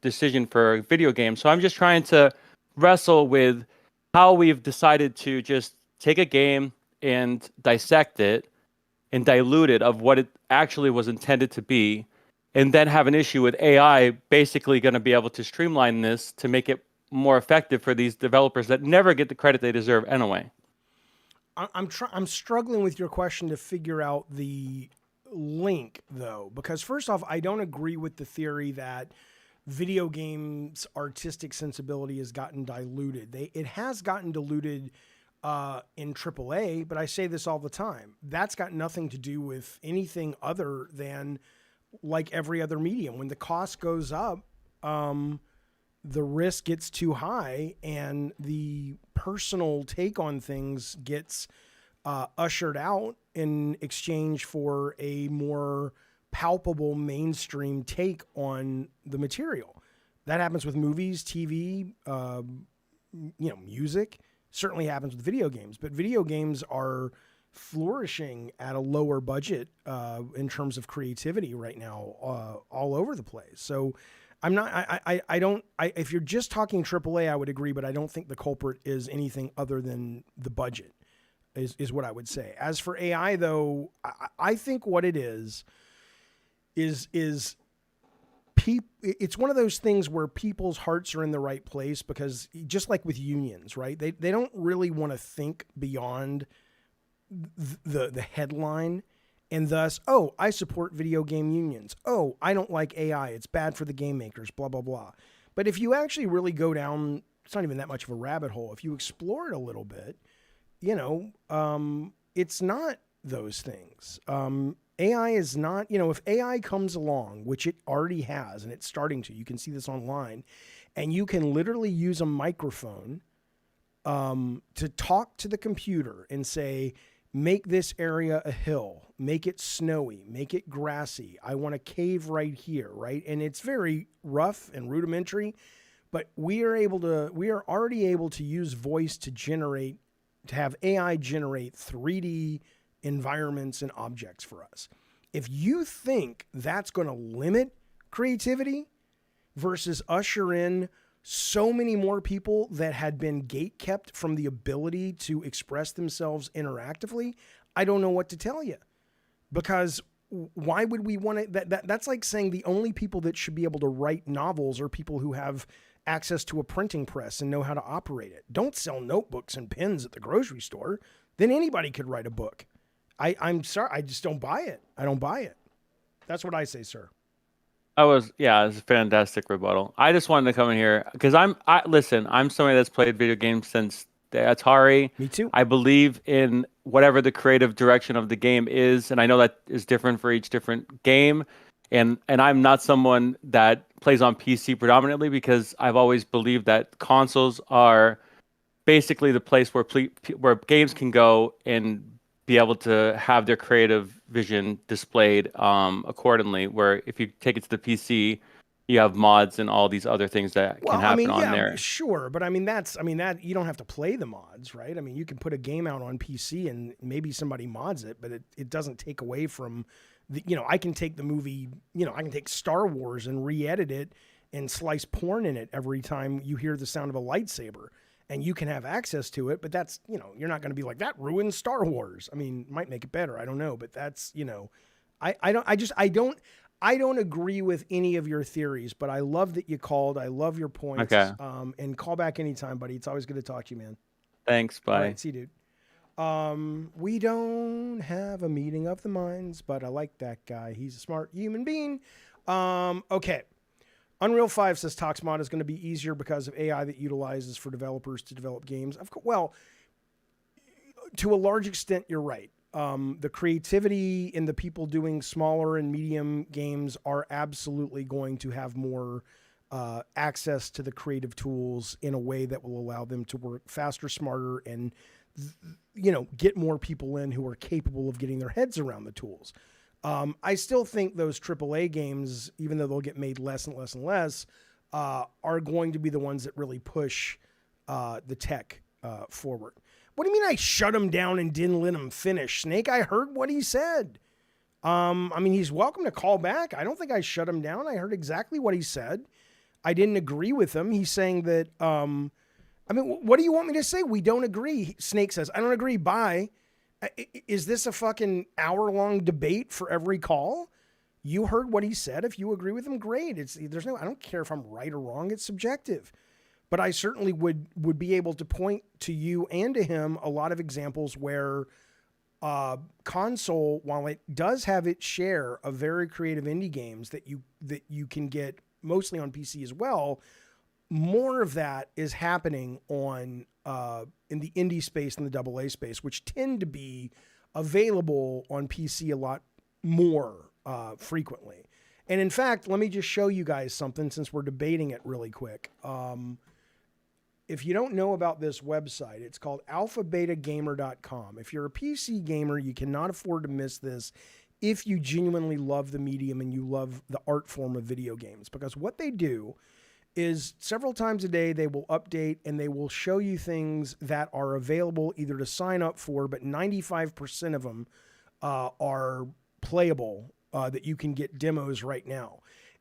decision for video games. So I'm just trying to wrestle with how we've decided to just take a game and dissect it and dilute it of what it actually was intended to be, and then have an issue with AI basically going to be able to streamline this to make it more effective for these developers that never get the credit they deserve anyway. I'm struggling with your question to figure out the link though, because first off, I don't agree with the theory that video games artistic sensibility has gotten diluted. It has gotten diluted in AAA, but I say this all the time. That's got nothing to do with anything other than like every other medium. When the cost goes up, the risk gets too high and the personal take on things gets ushered out in exchange for a more palpable mainstream take on the material. That happens with movies, TV, music. Certainly happens with video games, but video games are flourishing at a lower budget in terms of creativity right now, all over the place. So I'm not, if you're just talking AAA, I would agree, but I don't think the culprit is anything other than the budget is what I would say. As for AI though, I think what it is it's one of those things where people's hearts are in the right place because just like with unions, right? They don't really want to think beyond the headline. And thus, oh, I support video game unions. Oh, I don't like AI. It's bad for the game makers, blah, blah, blah. But if you actually really go down, it's not even that much of a rabbit hole. If you explore it a little bit, it's not those things. AI is not, if AI comes along, which it already has, and it's starting to, you can see this online, and you can literally use a microphone to talk to the computer and say, make this area a hill, make it snowy, make it grassy. I want a cave right here, right? And it's very rough and rudimentary, but we are already able to use voice to have AI generate 3D environments and objects for us. If you think that's going to limit creativity versus usher in so many more people that had been gatekept from the ability to express themselves interactively, I don't know what to tell you. Because why would we want to? That's like saying the only people that should be able to write novels are people who have access to a printing press and know how to operate it. Don't sell notebooks and pens at the grocery store. Then anybody could write a book. I'm sorry, I just don't buy it. I don't buy it. That's what I say, sir. It was a fantastic rebuttal. I just wanted to come in here because I'm somebody that's played video games since the Atari. Me too. I believe in whatever the creative direction of the game is, and I know that is different for each different game. And I'm not someone that plays on PC predominantly because I've always believed that consoles are basically the place where games can go and be able to have their creative vision displayed accordingly. Where if you take it to the PC, you have mods and all these other things that can happen on there. Sure, but that you don't have to play the mods, right? I mean, you can put a game out on PC and maybe somebody mods it, but it doesn't take away from I can take the movie, I can take Star Wars and re-edit it and slice porn in it every time you hear the sound of a lightsaber. And you can have access to it, but that's, you're not going to be like, that ruins Star Wars. I mean, might make it better. I don't know, but that's, I don't agree with any of your theories, but I love that you called. I love your points. Okay. And call back anytime, buddy. It's always good to talk to you, man. Thanks. Bye. All right, see you, dude. We don't have a meeting of the minds, but I like that guy. He's a smart human being. Okay. Unreal 5 says ToxMod is going to be easier because of AI that utilizes for developers to develop games. Well, to a large extent, you're right. The creativity in the people doing smaller and medium games are absolutely going to have more access to the creative tools in a way that will allow them to work faster, smarter, and get more people in who are capable of getting their heads around the tools. I still think those AAA games, even though they'll get made less and less and less, are going to be the ones that really push the tech forward. What do you mean I shut him down and didn't let him finish, Snake? I heard what he said. I mean, he's welcome to call back. I don't think I shut him down. I heard exactly what he said. I didn't agree with him. He's saying that, what do you want me to say? We don't agree. Snake says, I don't agree. Bye. Is this a fucking hour-long debate for every call? You heard what he said. If you agree with him, great. I don't care if I'm right or wrong. It's subjective. But I certainly would be able to point to you and to him a lot of examples where console, while it does have its share of very creative indie games that you can get mostly on PC as well, more of that is happening on in the indie space and the AA space, which tend to be available on PC a lot more frequently. And in fact, let me just show you guys something since we're debating it really quick. If you don't know about this website, it's called alphabetagamer.com. If you're a PC gamer, you cannot afford to miss this if you genuinely love the medium and you love the art form of video games. Because what they do is several times a day they will update and they will show you things that are available either to sign up for, but 95% of them are playable, that you can get demos right now.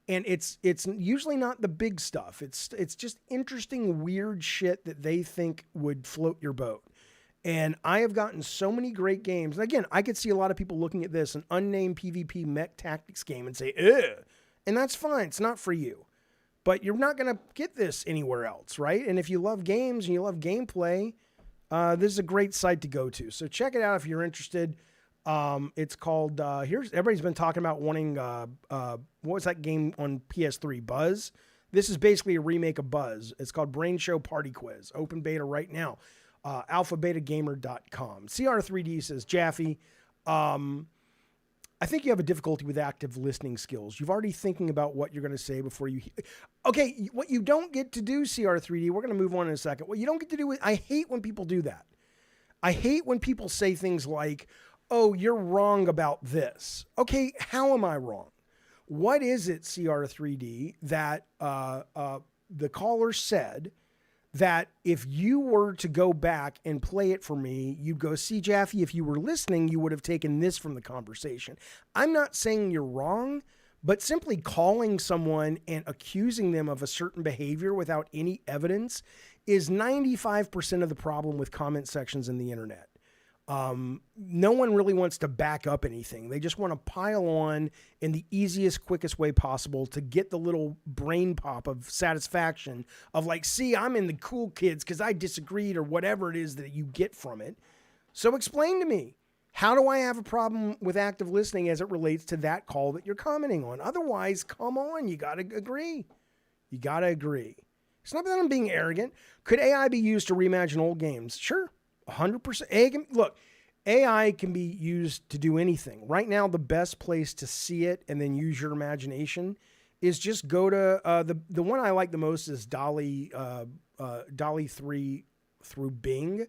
And it's usually not the big stuff. It's just interesting, weird shit that they think would float your boat. And I have gotten so many great games. And again, I could see a lot of people looking at this, an unnamed PvP mech tactics game, and say, ugh. And that's fine. It's not for you. But you're not going to get this anywhere else, right? And if you love games and you love gameplay, this is a great site to go to. So check it out if you're interested. It's called, everybody's been talking about wanting, what was that game on PS3, Buzz? This is basically a remake of Buzz. It's called Brain Show Party Quiz. Open beta right now. Alphabetagamer.com. CR3D says, Jaffe, I think you have a difficulty with active listening skills. You've already thinking about what you're going to say before you... Okay, what you don't get to do, CR3D, we're going to move on in a second. What you don't get to do... I hate when people do that. I hate when people say things like, oh, you're wrong about this. Okay, how am I wrong? What is it, CR3D, that the caller said that if you were to go back and play it for me, you'd go, see, Jaffe, if you were listening, you would have taken this from the conversation. I'm not saying you're wrong, but simply calling someone and accusing them of a certain behavior without any evidence is 95% of the problem with comment sections in the internet. No one really wants to back up anything. They just want to pile on in the easiest, quickest way possible to get the little brain pop of satisfaction of like, see, I'm in the cool kids because I disagreed or whatever it is that you get from it. So explain to me, how do I have a problem with active listening as it relates to that call that you're commenting on? Otherwise, come on, you got to agree. You got to agree. It's not that I'm being arrogant. Could AI be used to reimagine old games? Sure. 100%. Look, AI can be used to do anything. Right now, the best place to see it and then use your imagination is just go to the one I like the most is DALL-E 3 through Bing.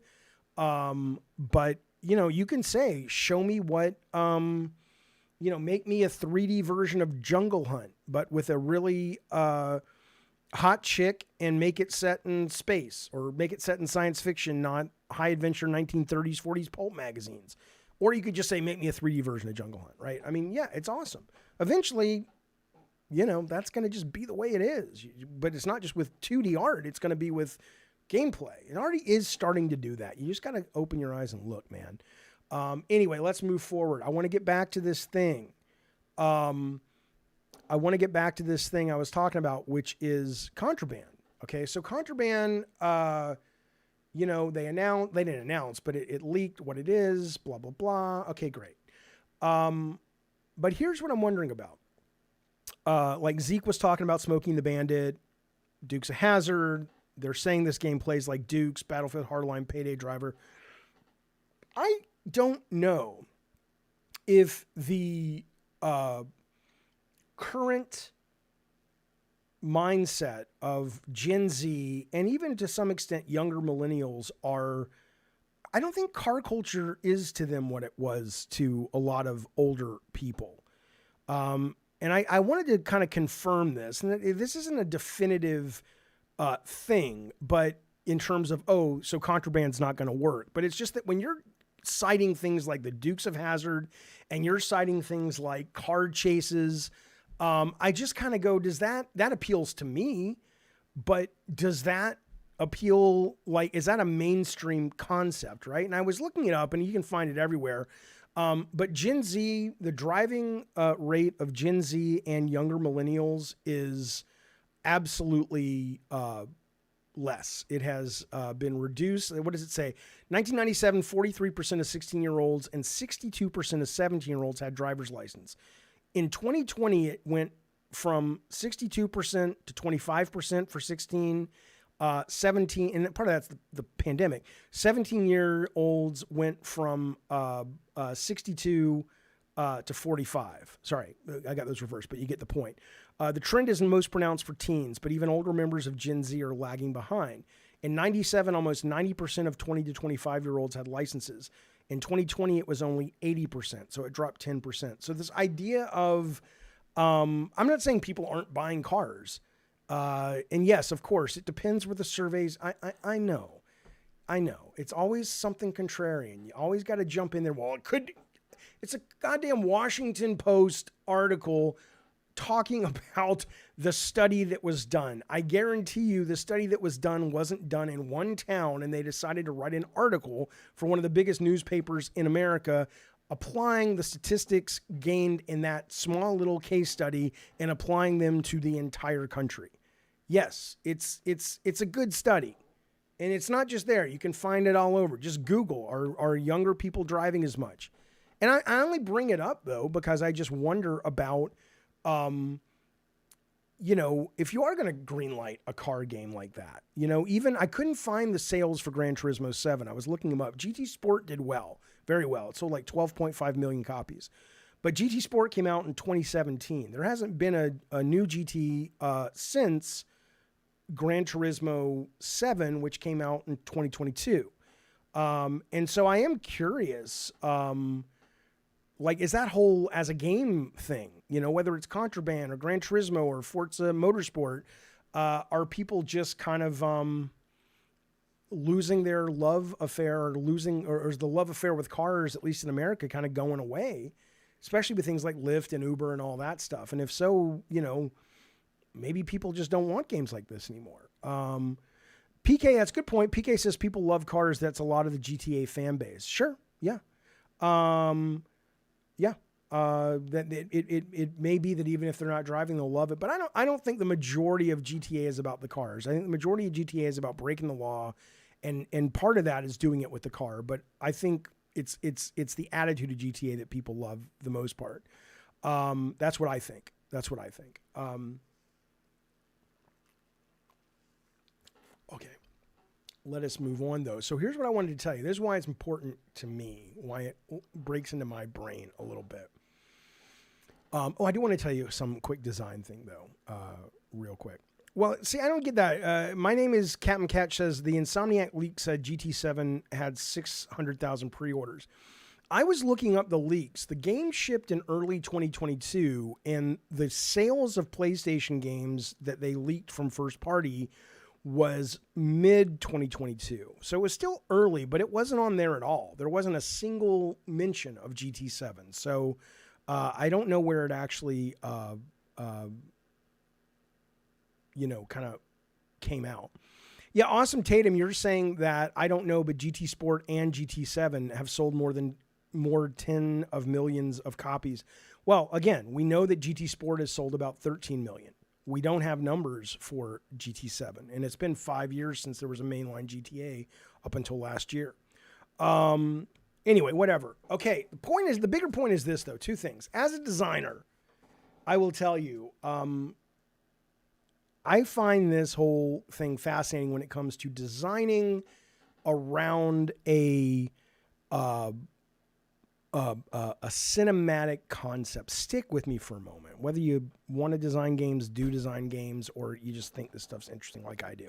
But you can say, show me what make me a 3D version of Jungle Hunt, but with a really hot chick and make it set in space or make it set in science fiction, not high adventure 1930s, 40s pulp magazines. Or you could just say, make me a 3D version of Jungle Hunt, right? I mean, yeah, it's awesome. Eventually, that's going to just be the way it is. But it's not just with 2D art, it's going to be with gameplay. It already is starting to do that. You just got to open your eyes and look, man. Anyway, let's move forward. I want to get back to this thing. I was talking about, which is contraband. Okay, so contraband, they didn't announce, but it leaked what it is, blah, blah, blah. Okay, great. But here's what I'm wondering about. Like Zeke was talking about Smoking the Bandit, Dukes of Hazzard. They're saying this game plays like Dukes, Battlefield Hardline, Payday Driver. I don't know if the current mindset of Gen Z and even to some extent younger millennials I don't think car culture is to them what it was to a lot of older people. And I wanted to kind of confirm this, and this isn't a definitive thing, but in terms of, so contraband's not going to work. But it's just that when you're citing things like the Dukes of Hazzard and you're citing things like card chases, I just kind of go, that appeals to me, but does that appeal, is that a mainstream concept, right? And I was looking it up, and you can find it everywhere. But Gen Z, the driving rate of Gen Z and younger millennials is absolutely less. It has been reduced. What does it say? 1997, 43% of 16-year-olds and 62% of 17-year-olds had driver's license. In 2020, it went from 62% to 25% for 16, 17, and part of that's the pandemic. 17-year-olds went from 62 to 45. Sorry, I got those reversed, but you get the point. The trend isn't most pronounced for teens, but even older members of Gen Z are lagging behind. In 97, almost 90% of 20 to 25-year-olds had licenses. In 2020, it was only 80%, so it dropped 10%. So this idea of, I'm not saying people aren't buying cars. And yes, of course, it depends with the surveys. I know. It's always something contrarian. You always got to jump in there. Well, it's a goddamn Washington Post article talking about the study that was done. I guarantee you the study that was done wasn't done in one town, and they decided to write an article for one of the biggest newspapers in America applying the statistics gained in that small little case study and applying them to the entire country. Yes, it's a good study. And it's not just there. You can find it all over. Just Google, are younger people driving as much? And I only bring it up, though, because I just wonder about, if you are going to greenlight a car game like that, even I couldn't find the sales for Gran Turismo 7. I was looking them up. GT Sport did well, very well. It sold like 12.5 million copies. But GT Sport came out in 2017. There hasn't been a new GT since Gran Turismo 7, which came out in 2022. And so I am curious, is that whole as a game thing, whether it's Contraband or Gran Turismo or Forza Motorsport, are people just kind of losing their love affair or is the love affair with cars, at least in America, kind of going away, especially with things like Lyft and Uber and all that stuff? And if so, maybe people just don't want games like this anymore. PK, that's a good point. PK says people love cars. That's a lot of the GTA fan base. Sure. Yeah. That it may be that even if they're not driving, they'll love it. But I don't think the majority of GTA is about the cars. I think the majority of GTA is about breaking the law, and part of that is doing it with the car. But I think it's the attitude of GTA that people love the most part. That's what I think. Okay. Let us move on, though. So here's what I wanted to tell you. This is why it's important to me, why it breaks into my brain a little bit. I do want to tell you some quick design thing, though, real quick. Well, see, I don't get that. My name is Captain Catch says the Insomniac leak said GT7 had 600,000 pre-orders. I was looking up the leaks. The game shipped in early 2022, and the sales of PlayStation games that they leaked from first party was mid 2022. So it was still early, but it wasn't on there at all. There wasn't a single mention of GT7. So I don't know where it actually kind of came out. Yeah, Awesome Tatum, you're saying that, I don't know, but GT Sport and GT7 have sold more 10 of millions of copies. Well, again, we know that GT Sport has sold about 13 million. We don't have numbers for GT7, and it's been 5 years since there was a mainline GTA up until last year. Anyway, whatever. Okay, the bigger point is this, though. Two things. As a designer, I will tell you, I find this whole thing fascinating when it comes to designing around a cinematic concept. Stick with me for a moment. Whether you want to design games, do design games, or you just think this stuff's interesting like I do.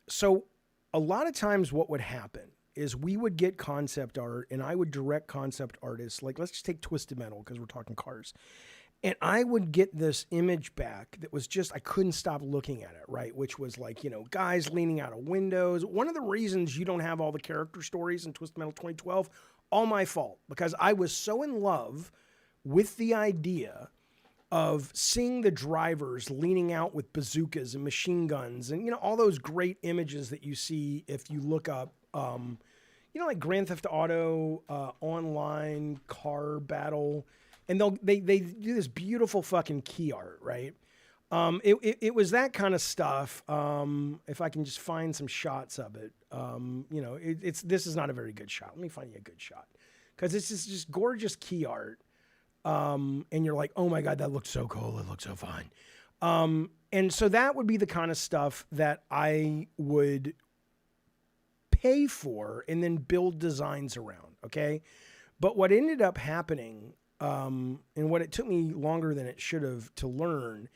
So a lot of times what would happen is we would get concept art and I would direct concept artists. Like, let's just take Twisted Metal because we're talking cars. And I would get this image back that was just, I couldn't stop looking at it, right? Which was like, guys leaning out of windows. One of the reasons you don't have all the character stories in Twisted Metal 2012, all my fault, because I was so in love with the idea of seeing the drivers leaning out with bazookas and machine guns and, all those great images that you see if you look up, like Grand Theft Auto, online car battle. And they do this beautiful fucking key art, right? It was that kind of stuff. If I can just find some shots of it, this is not a very good shot. Let me find you a good shot, because it's just gorgeous key art. And you're like, oh my God, that looks so cool. It looks so fun. And so that would be the kind of stuff that I would pay for and then build designs around. Okay. But what ended up happening, and what it took me longer than it should have to learn,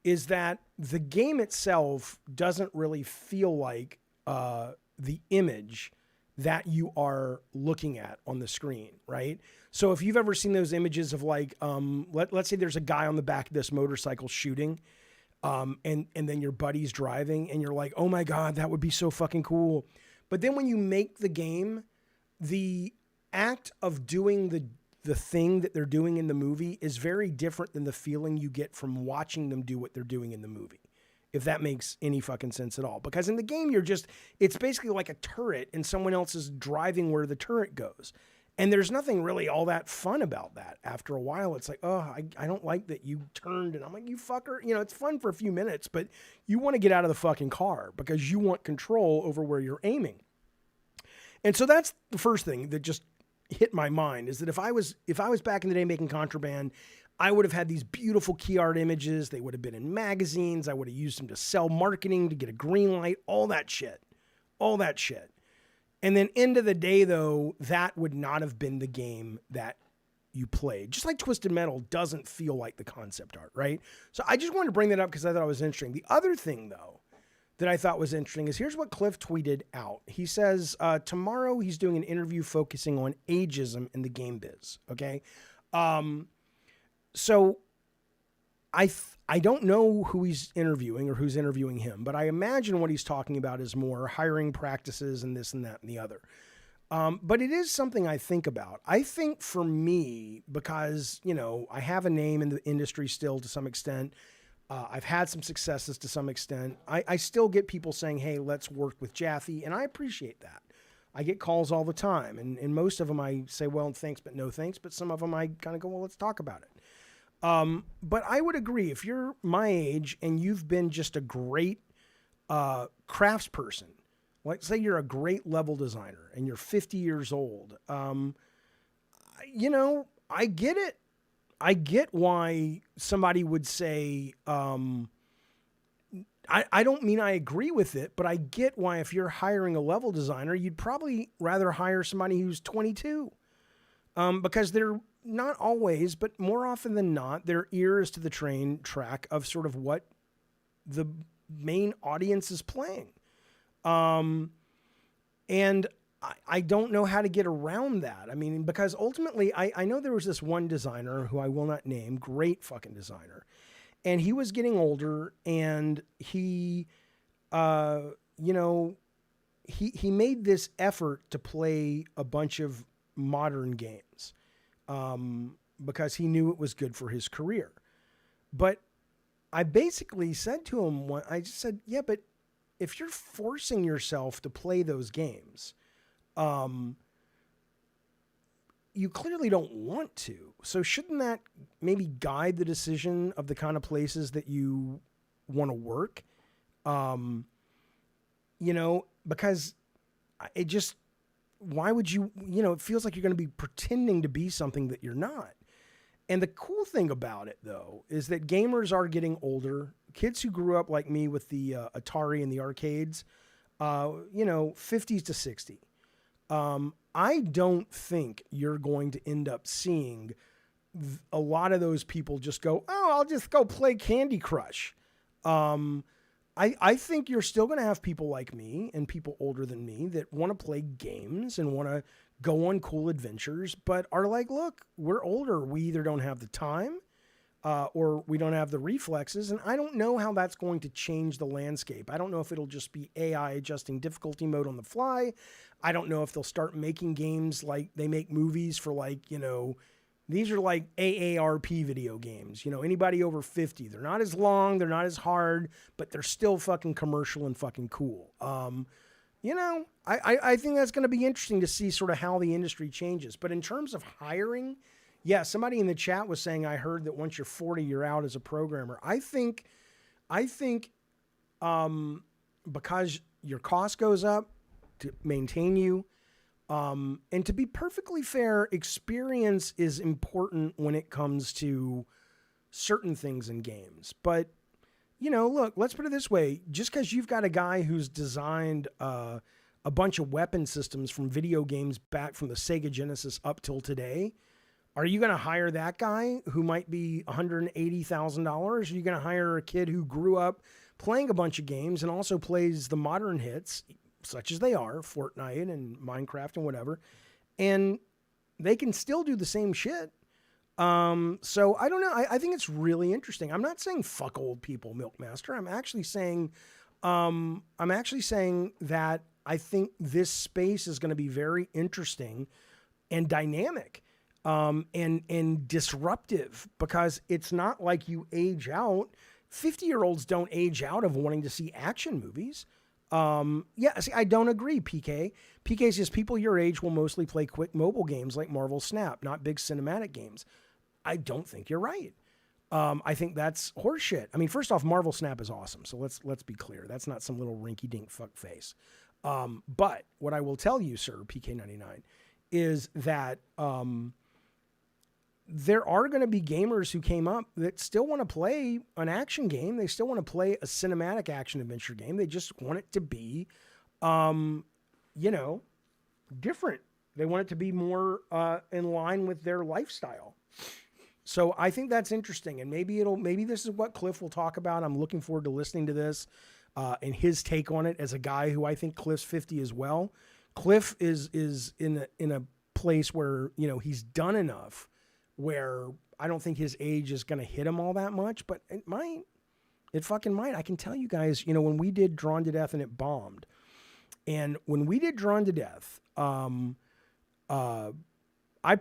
is that the game itself doesn't really feel like the image that you are looking at on the screen, right? So if you've ever seen those images of like, let's say there's a guy on the back of this motorcycle shooting, and then your buddy's driving, and you're like, oh my God, that would be so fucking cool. But then when you make the game, the act of doing the thing that they're doing in the movie is very different than the feeling you get from watching them do what they're doing in the movie. If that makes any fucking sense at all. Because in the game, it's basically like a turret and someone else is driving where the turret goes. And there's nothing really all that fun about that. After a while, it's like, oh, I don't like that you turned. And I'm like, you fucker. It's fun for a few minutes, but you want to get out of the fucking car because you want control over where you're aiming. And so that's the first thing that just hit my mind, is that if I was back in the day making Contraband, I would have had these beautiful key art images. They would have been in magazines. I would have used them to sell marketing, to get a green light, all that shit. And then end of the day, though, that would not have been the game that you played. Just like Twisted Metal doesn't feel like the concept art, right? So I just wanted to bring that up because I thought it was interesting. The other thing, though, that I thought was interesting is here's what Cliff tweeted out. He says, tomorrow he's doing an interview focusing on ageism in the game biz. Okay. So I don't know who he's interviewing or who's interviewing him, but I imagine what he's talking about is more hiring practices and this and that and the other. But it is something I think about. I think for me, because, I have a name in the industry still to some extent, I've had some successes to some extent. I still get people saying, hey, let's work with Jaffe. And I appreciate that. I get calls all the time. And most of them I say, well, thanks, but no thanks. But some of them I kind of go, well, let's talk about it. But I would agree, if you're my age and you've been just a great craftsperson, like say you're a great level designer and you're 50 years old, I get it. I get why somebody would say, I don't mean I agree with it, but I get why if you're hiring a level designer, you'd probably rather hire somebody who's 22. Because they're not always, but more often than not, their ear is to the train track of sort of what the main audience is playing. And I don't know how to get around that. I mean, because ultimately, I know there was this one designer who I will not name, great fucking designer, and he was getting older, and he made this effort to play a bunch of modern games because he knew it was good for his career. But I basically said to him, I just said, yeah, but if you're forcing yourself to play those games, you clearly don't want to. So shouldn't that maybe guide the decision of the kind of places that you want to work? Because it just, why would you, it feels like you're going to be pretending to be something that you're not. And the cool thing about it, though, is that gamers are getting older. Kids who grew up like me with the Atari and the arcades, 50s to 60. I don't think you're going to end up seeing a lot of those people just go, oh, I'll just go play Candy Crush. I think you're still going to have people like me and people older than me that want to play games and want to go on cool adventures, but are like, look, we're older. We either don't have the time or we don't have the reflexes. And I don't know how that's going to change the landscape. I don't know if it'll just be AI adjusting difficulty mode on the fly. I don't know if they'll start making games like they make movies for these are like AARP video games. Anybody over 50, they're not as long, they're not as hard, but they're still fucking commercial and fucking cool. I think that's going to be interesting to see sort of how the industry changes. But in terms of hiring, yeah, somebody in the chat was saying, I heard that once you're 40, you're out as a programmer. I think because your cost goes up to maintain you, and to be perfectly fair, experience is important when it comes to certain things in games. But, look, let's put it this way. Just because you've got a guy who's designed a bunch of weapon systems from video games back from the Sega Genesis up till today, are you going to hire that guy who might be $180,000? Are you going to hire a kid who grew up playing a bunch of games and also plays the modern hits, such as they are, Fortnite and Minecraft and whatever, and they can still do the same shit? So I don't know. I think it's really interesting. I'm not saying fuck old people, Milkmaster. I'm actually saying that I think this space is going to be very interesting and dynamic, and disruptive, because it's not like you age out. 50-year-olds don't age out of wanting to see action movies. See, I don't agree, PK. PK says people your age will mostly play quick mobile games like Marvel Snap, not big cinematic games. I don't think you're right. I think that's horseshit. I mean, first off, Marvel Snap is awesome. So let's be clear. That's not some little rinky-dink fuck face. But what I will tell you, sir, PK99, is that there are going to be gamers who came up that still want to play an action game. They still want to play a cinematic action adventure game. They just want it to be, different. They want it to be more in line with their lifestyle. So I think that's interesting. And maybe this is what Cliff will talk about. I'm looking forward to listening to this and his take on it as a guy who I think Cliff's 50 as well. Cliff is in a place where, he's done enough where I don't think his age is going to hit him all that much, but it might. It fucking might. I can tell you guys, when we did Drawn to Death and it bombed, and when we did Drawn to Death, I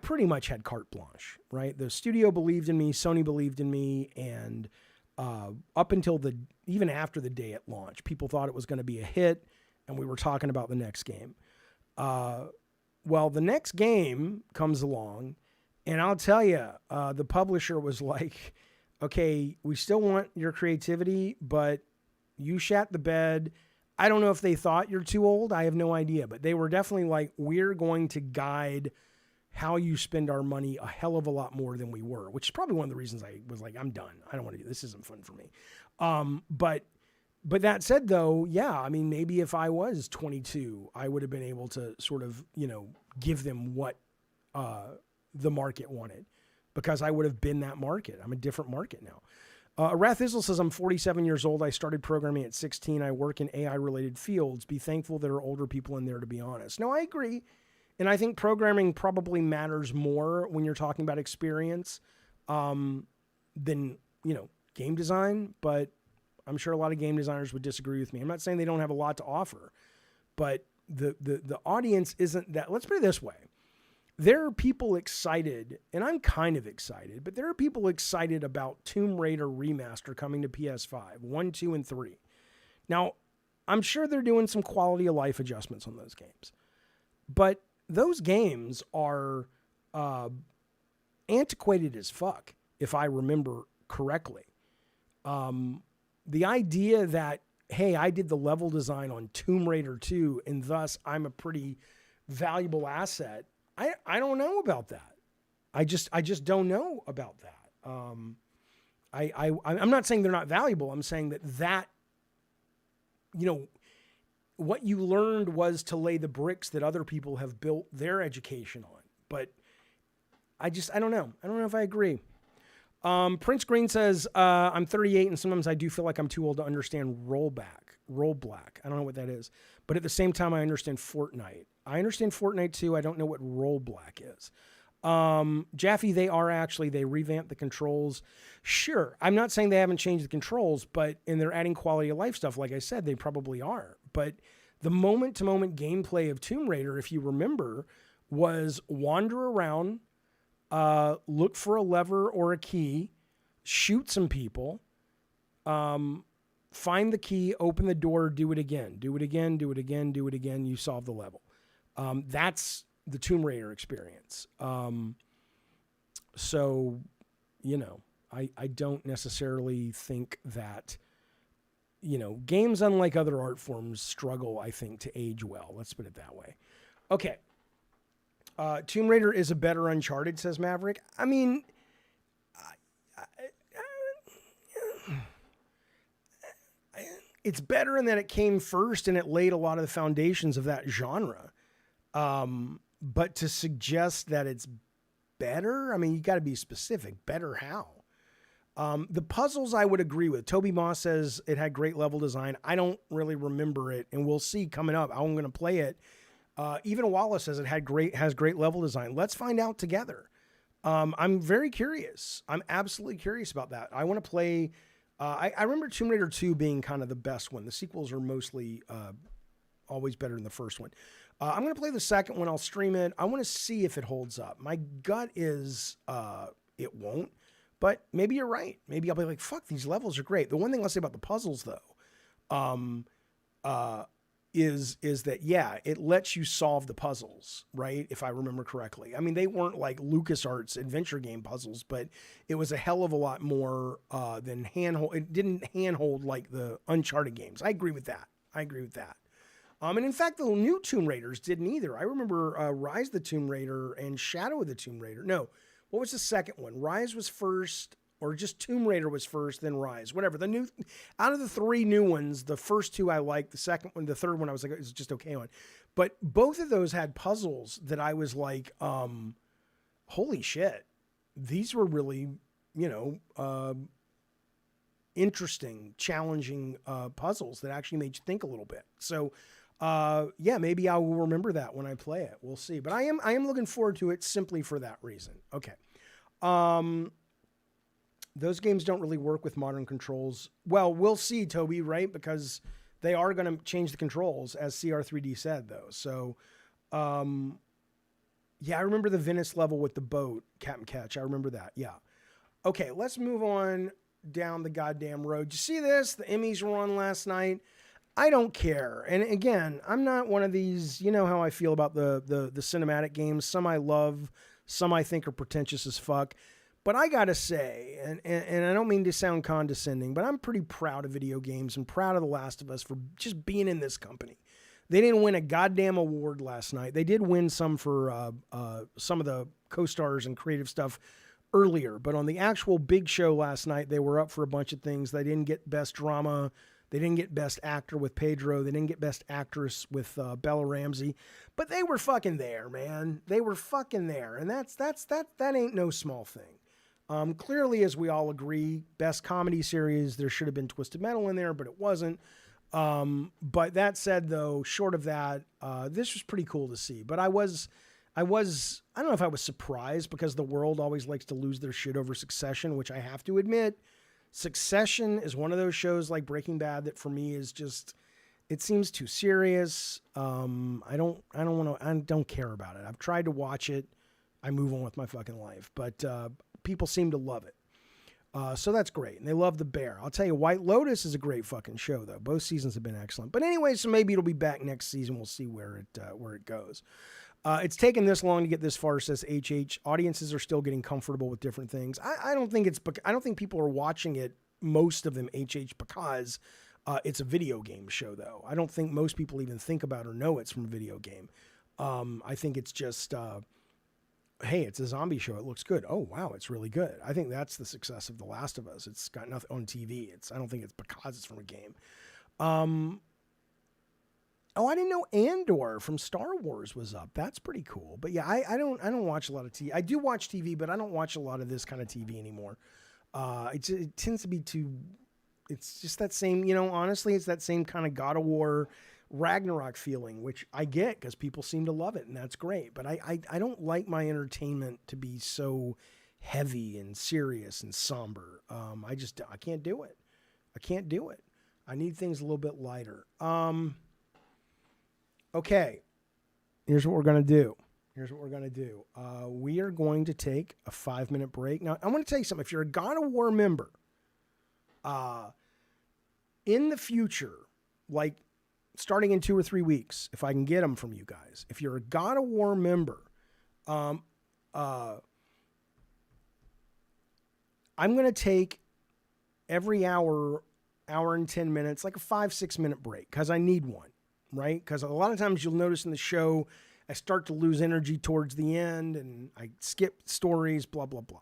pretty much had carte blanche, right? The studio believed in me, Sony believed in me, and up until even after the day at launch, people thought it was going to be a hit, and we were talking about the next game. Well, the next game comes along, and I'll tell you, the publisher was like, okay, we still want your creativity, but you shat the bed. I don't know if they thought you're too old. I have no idea, but they were definitely like, we're going to guide how you spend our money a hell of a lot more than we were, which is probably one of the reasons I was like, I'm done. I don't want to do this. This isn't fun for me. But that said, though, yeah, I mean, maybe if I was 22, I would have been able to sort of, give them what the market wanted, because I would have been that market. I'm a different market now. Wrath Isle says, I'm 47 years old. I started programming at 16. I work in AI-related fields. Be thankful there are older people in there, to be honest. No, I agree. And I think programming probably matters more when you're talking about experience than, game design. But I'm sure a lot of game designers would disagree with me. I'm not saying they don't have a lot to offer, but the audience isn't that. Let's put it this way. there are people excited, and I'm kind of excited, but there are people excited about Tomb Raider Remaster coming to PS5, 1, 2, and 3. Now, I'm sure they're doing some quality of life adjustments on those games. But those games are antiquated as fuck, if I remember correctly. The idea that, hey, I did the level design on Tomb Raider 2, and thus I'm a pretty valuable asset, I don't know about that. I just don't know about that. I'm not saying they're not valuable. I'm saying that what you learned was to lay the bricks that other people have built their education on. But I don't know. I don't know if I agree. Prince Green says, I'm 38 and sometimes I do feel like I'm too old to understand rollback. I don't know what that is. But at the same time, I understand Fortnite. I understand Fortnite too. I don't know what rollback is. Jaffe, they revamped the controls. Sure. I'm not saying they haven't changed the controls, and they're adding quality of life stuff. Like I said, they probably are. But the moment to moment gameplay of Tomb Raider, if you remember, was wander around, look for a lever or a key, shoot some people, find the key, open the door, do it again, do it again, do it again, do it again. You solve the level. That's the Tomb Raider experience. So, I don't necessarily think that, games, unlike other art forms, struggle, I think, to age well. Let's put it that way. Okay. Tomb Raider is a better Uncharted, says Maverick. I mean, it's better in that it came first and it laid a lot of the foundations of that genre. But to suggest that it's better, I mean, you got to be specific. Better how? The puzzles I would agree with. Toby Moss says it had great level design. I don't really remember it, and we'll see coming up how I'm going to play it. Even Wallace says it has great level design. Let's find out together. I'm very curious. I'm absolutely curious about that. I want to play. I remember Tomb Raider 2 being kind of the best one. The sequels are mostly always better than the first one. I'm going to play the second one. I'll stream it. I want to see if it holds up. My gut is it won't, but maybe you're right. Maybe I'll be like, fuck, these levels are great. The one thing I'll say about the puzzles, though, is that, yeah, it lets you solve the puzzles, right? If I remember correctly. I mean, they weren't like LucasArts adventure game puzzles, but it was a hell of a lot more than handhold. It didn't handhold like the Uncharted games. I agree with that. And in fact, the new Tomb Raiders didn't either. I remember Rise of the Tomb Raider and Shadow of the Tomb Raider. No, what was the second one? Rise was first, or just Tomb Raider was first, then Rise. Whatever. Out of the three new ones, the first two I liked. The second one, the third one I was like, it was just okay on. But both of those had puzzles that I was like, holy shit. These were really, interesting, challenging puzzles that actually made you think a little bit. So, yeah, maybe I will remember that when I play it. We'll see. But I am looking forward to it simply for that reason. Okay. Those games don't really work with modern controls. Well, we'll see, Toby, right? Because they are going to change the controls, as CR3D said, though. So, yeah, I remember the Venice level with the boat, Captain Catch. I remember that. Yeah. Okay, let's move on down the goddamn road. You see this? The Emmys were on last night. I don't care. And again, I'm not one of these, you know how I feel about the cinematic games. Some I love, some I think are pretentious as fuck. But I gotta say, and I don't mean to sound condescending, but I'm pretty proud of video games and proud of The Last of Us for just being in this company. They didn't win a goddamn award last night. They did win some for some of the co-stars and creative stuff earlier, but on the actual big show last night, they were up for a bunch of things. They didn't get Best Drama. They didn't get Best Actor with Pedro. They didn't get Best Actress with Bella Ramsey. But they were fucking there, man. They were fucking there, and that ain't no small thing. Clearly, as we all agree, Best Comedy Series, there should have been Twisted Metal in there, but it wasn't. But that said, though, short of that, this was pretty cool to see. But I don't know if I was surprised, because the world always likes to lose their shit over Succession, which I have to admit, Succession is one of those shows like Breaking Bad that for me is just, it seems too serious. I don't care about it. I've tried to watch it. I move on with my fucking life. But people seem to love it. So that's great. And they love The Bear. I'll tell you, White Lotus is a great fucking show, though. Both seasons have been excellent. But anyway, so maybe it'll be back next season. We'll see where it goes. It's taken this long to get this far, says HH. Audiences are still getting comfortable with different things. I don't think people are watching it, most of them, HH, because it's a video game show, though. I don't think most people even think about or know it's from a video game. I think it's just... hey, it's a zombie show. It looks good. Oh, wow, it's really good. I think that's the success of The Last of Us. It's got nothing on TV. I don't think it's because it's from a game. Oh, I didn't know Andor from Star Wars was up. That's pretty cool. But yeah, I don't watch a lot of TV. I do watch TV, but I don't watch a lot of this kind of TV anymore. It tends to be it's just that same, honestly, it's that same kind of God of War Ragnarok feeling, which I get because people seem to love it, and that's great. But I don't like my entertainment to be so heavy and serious and somber. I can't do it. I can't do it. I need things a little bit lighter. Okay, here's what we're gonna do. We are going to take a 5-minute break. Now, I want to tell you something. If you're a God of War member, in the future, like starting in 2 or 3 weeks, if I can get them from you guys, if you're a God of War member, I'm going to take every hour and 10 minutes, like a 5-6 minute break, because I need one, right? Because a lot of times you'll notice in the show, I start to lose energy towards the end and I skip stories, blah, blah, blah.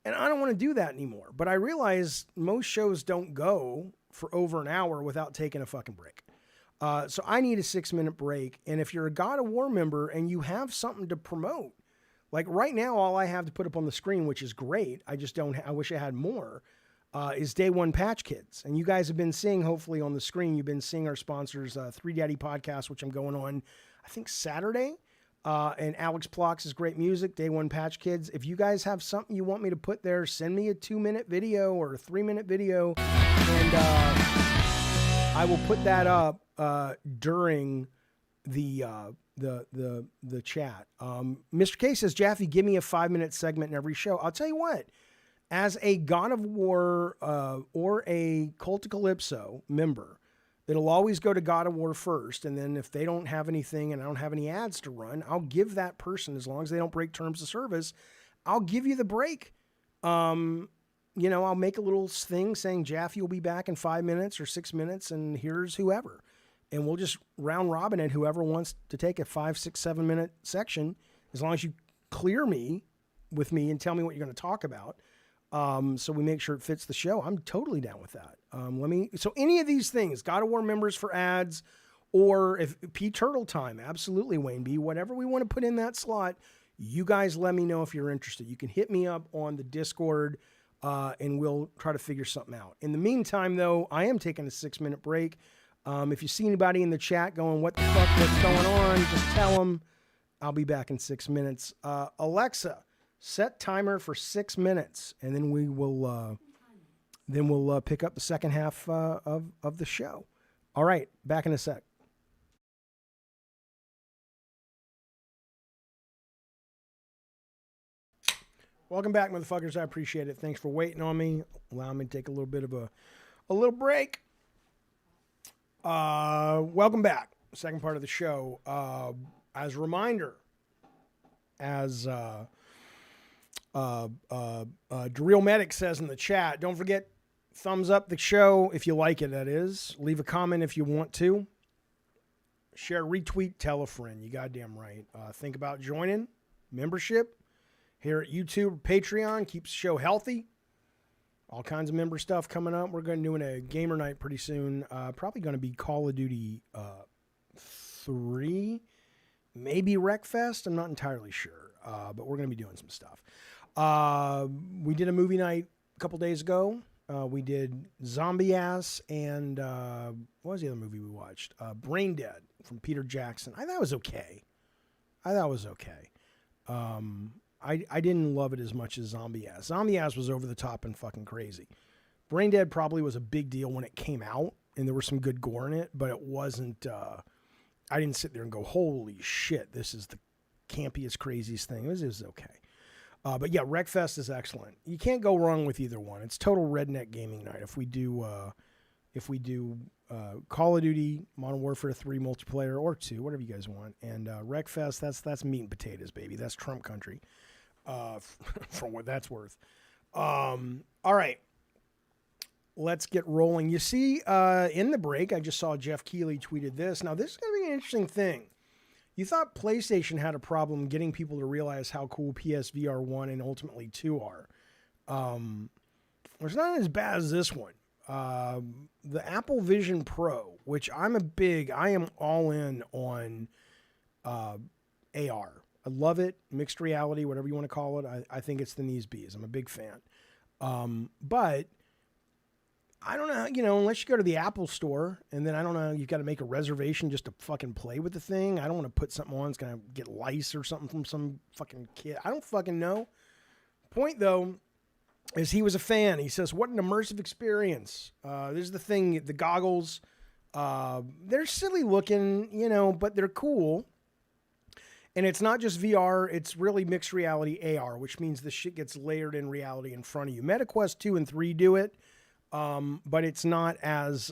And I don't want to do that anymore. But I realize most shows don't go for over an hour without taking a fucking break. So I need a 6-minute break. And if you're a God of War member and you have something to promote, like right now, all I have to put up on the screen, which is great, I wish I had more, is Day One Patch Kids. And you guys have been seeing, hopefully on the screen, you've been seeing our sponsors, Three Daddy Podcast, which I'm going on, I think Saturday. And Alex Plox is great music, Day One Patch Kids. If you guys have something you want me to put there, send me a 2-minute video or a 3-minute video, and I will put that up during the chat. Mr. K says, Jaffe, give me a 5-minute segment in every show. I'll tell you what, as a God of War or a Cult of Calypso member, it'll always go to God of War first, and then if they don't have anything and I don't have any ads to run, I'll give that person, as long as they don't break terms of service, I'll give you the break. I'll make a little thing saying Jaffe will be back in 5 minutes or 6 minutes, and here's whoever. And we'll just round robin it, whoever wants to take a 5, 6, 7-minute section, as long as you clear me with me and tell me what you're going to talk about. So we make sure it fits the show. I'm totally down with that. So any of these things, God of War members for ads, or if P Turtle time, absolutely, Wayne B, whatever we want to put in that slot, you guys let me know if you're interested. You can hit me up on the Discord, and we'll try to figure something out. In the meantime, though, I am taking a 6-minute break. If you see anybody in the chat going, what the fuck, what's going on, just tell them I'll be back in 6 minutes. Alexa, set timer for 6 minutes, and then we'll pick up the second half of the show. All right, back in a sec. Welcome back, motherfuckers. I appreciate it. Thanks for waiting on me. Allow me to take a little bit of a little break. Welcome back. Second part of the show. As a reminder, as Daryl Medic says in the chat, don't forget, thumbs up the show if you like it, that is. Leave a comment if you want to. Share, retweet, tell a friend. You goddamn right. Think about joining membership here at YouTube, Patreon. Keeps the show healthy. All kinds of member stuff coming up. We're going to do a gamer night pretty soon. Probably going to be Call of Duty 3, maybe Wreckfest. I'm not entirely sure, but we're going to be doing some stuff. We did a movie night a couple days ago. We did Zombie Ass and what was the other movie we watched? Brain Dead from Peter Jackson. I thought it was okay. I didn't love it as much as Zombie Ass. Zombie Ass was over the top and fucking crazy. Brain Dead probably was a big deal when it came out, and there was some good gore in it, but it wasn't, I didn't sit there and go, holy shit, this is the campiest, craziest thing. It was okay. But yeah, Wreckfest is excellent. You can't go wrong with either one. It's total redneck gaming night. If we do Call of Duty, Modern Warfare 3 multiplayer or 2, whatever you guys want, and Wreckfest, that's meat and potatoes, baby. That's Trump country, for what that's worth. All right, let's get rolling. You see, in the break, I just saw Jeff Keighley tweeted this. Now, this is going to be an interesting thing. You thought PlayStation had a problem getting people to realize how cool PSVR 1 and ultimately 2 are. It's not as bad as this one. The Apple Vision Pro, which I am all in on AR. I love it. Mixed reality, whatever you want to call it. I think it's the knees bees. I'm a big fan. But I don't know, unless you go to the Apple store and then I don't know, you've got to make a reservation just to fucking play with the thing. I don't want to put something on that's going to get lice or something from some fucking kid. I don't fucking know. Point though, is he was a fan. He says, what an immersive experience. This is the thing, the goggles, they're silly looking, but they're cool. And it's not just VR, it's really mixed reality AR, which means the shit gets layered in reality in front of you. MetaQuest 2 and 3 do it. But it's not as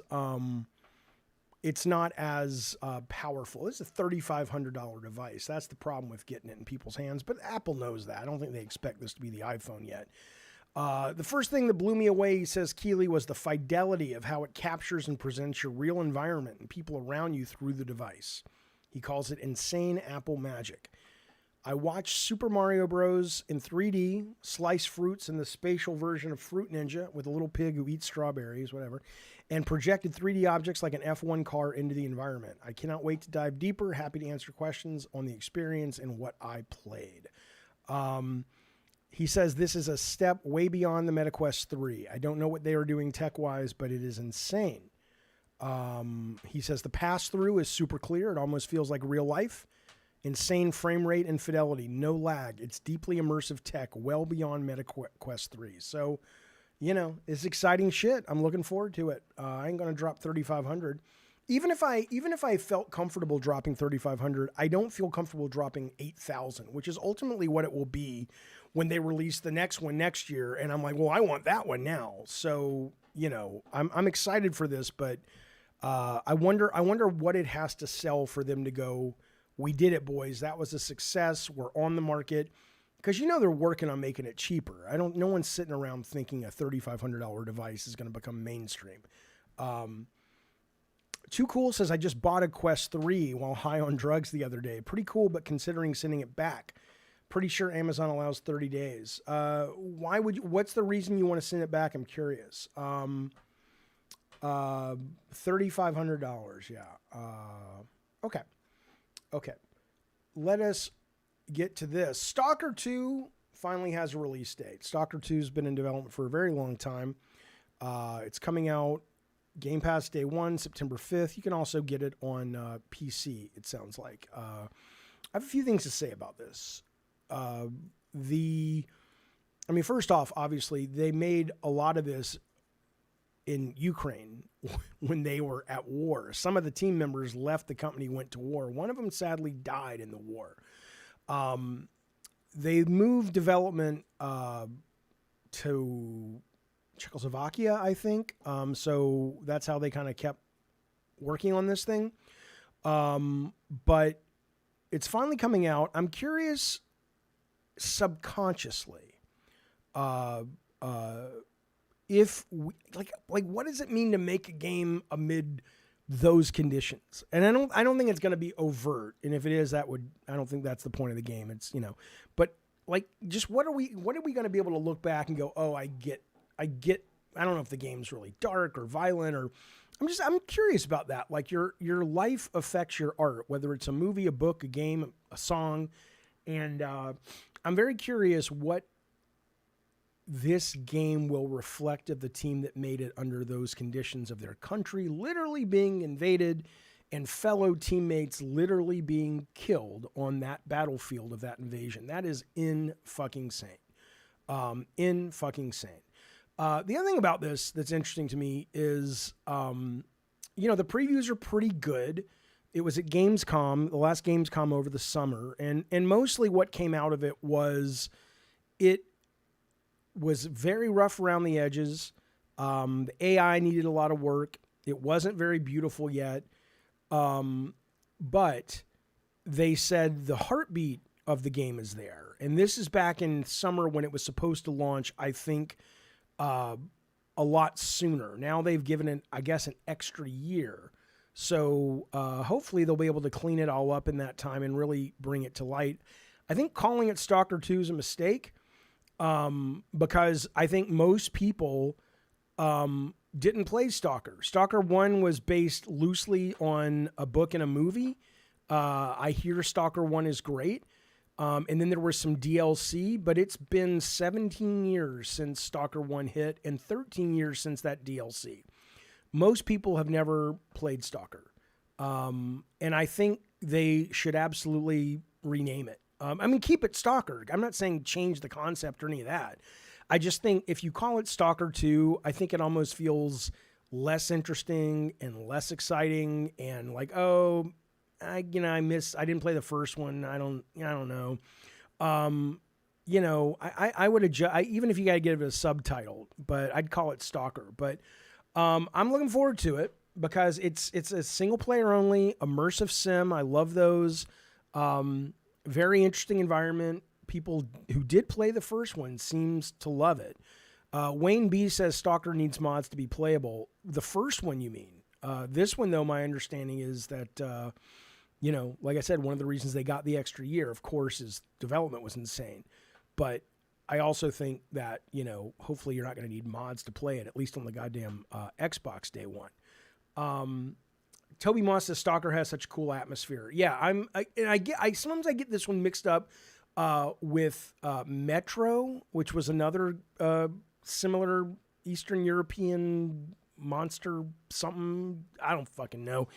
powerful. This is a $3,500 device. That's the problem with getting it in people's hands. But Apple knows that. I don't think they expect this to be the iPhone yet. The first thing that blew me away, he says, Keighley, was the fidelity of how it captures and presents your real environment and people around you through the device. He calls it insane Apple magic. I watched Super Mario Bros. In 3D, slice fruits in the spatial version of Fruit Ninja with a little pig who eats strawberries, whatever, and projected 3D objects like an F1 car into the environment. I cannot wait to dive deeper. Happy to answer questions on the experience and what I played. He says this is a step way beyond the MetaQuest 3. I don't know what they are doing tech-wise, but it is insane. He says the pass-through is super clear. It almost feels like real life. Insane frame rate and fidelity, no lag. It's deeply immersive tech, well beyond MetaQuest 3. So, it's exciting shit. I'm looking forward to it. I ain't gonna drop $3,500. Even if I felt comfortable dropping $3,500, I don't feel comfortable dropping $8,000, which is ultimately what it will be when they release the next one next year. And I'm like, well, I want that one now. So, I'm excited for this, but I wonder what it has to sell for them to go, we did it, boys. That was a success. We're on the market. Because they're working on making it cheaper. No one's sitting around thinking a $3,500 device is going to become mainstream. Too Cool says, I just bought a Quest 3 while high on drugs the other day. Pretty cool, but considering sending it back. Pretty sure Amazon allows 30 days. What's the reason you want to send it back? I'm curious. $3,500, yeah. Okay. Let us get to this. Stalker 2 finally has a release date. Stalker 2 has been in development for a very long time. It's coming out Game Pass Day 1, September 5th. You can also get it on PC, it sounds like. I have a few things to say about this. First off, obviously, they made a lot of this in Ukraine when they were at war. Some of the team members left the company, went to war. One of them sadly died in the war. They moved development to Czechoslovakia, I think. So that's how they kind of kept working on this thing. But it's finally coming out. I'm curious subconsciously, if we, what does it mean to make a game amid those conditions? And I don't think it's going to be overt. And if it is, I don't think that's the point of the game. It's, but just what are we going to be able to look back and go, oh, I get, I don't know if the game's really dark or violent, or I'm curious about that. Like your life affects your art, whether it's a movie, a book, a game, a song. And, I'm very curious what this game will reflect of the team that made it under those conditions of their country literally being invaded and fellow teammates literally being killed on that battlefield of that invasion. That is fucking sane. The other thing about this that's interesting to me is, the previews are pretty good. It was at Gamescom, the last Gamescom over the summer, and mostly what came out of it was it was very rough around the edges. The AI needed a lot of work. It wasn't very beautiful yet. But they said the heartbeat of the game is there. And this is back in summer when it was supposed to launch, I think, a lot sooner. Now they've given it, I guess, an extra year. So hopefully they'll be able to clean it all up in that time and really bring it to light. I think calling it Stalker 2 is a mistake because I think most people didn't play Stalker. Stalker 1 was based loosely on a book and a movie. I hear Stalker 1 is great. And then there was some DLC, but it's been 17 years since Stalker 1 hit and 13 years since that DLC. Most people have never played Stalker. And I think they should absolutely rename it. I mean, keep it Stalker. I'm not saying change the concept or any of that. I just think if you call it Stalker 2, I think it almost feels less interesting and less exciting and like, oh, I didn't play the first one. I don't know. I would adjust, even if you got to give it a subtitle, but I'd call it Stalker. But I'm looking forward to it because it's a single player only immersive sim. I love those. Very interesting environment. People who did play the first one seems to love it. Wayne B says Stalker needs mods to be playable. The first one, you mean? This one, though, my understanding is that, like I said, one of the reasons they got the extra year, of course, is development was insane. But I also think that, hopefully you're not going to need mods to play it, at least on the goddamn Xbox day one. Toby Moss says Stalker has such a cool atmosphere. Yeah, sometimes I get this one mixed up with Metro, which was another similar Eastern European monster something. I don't fucking know.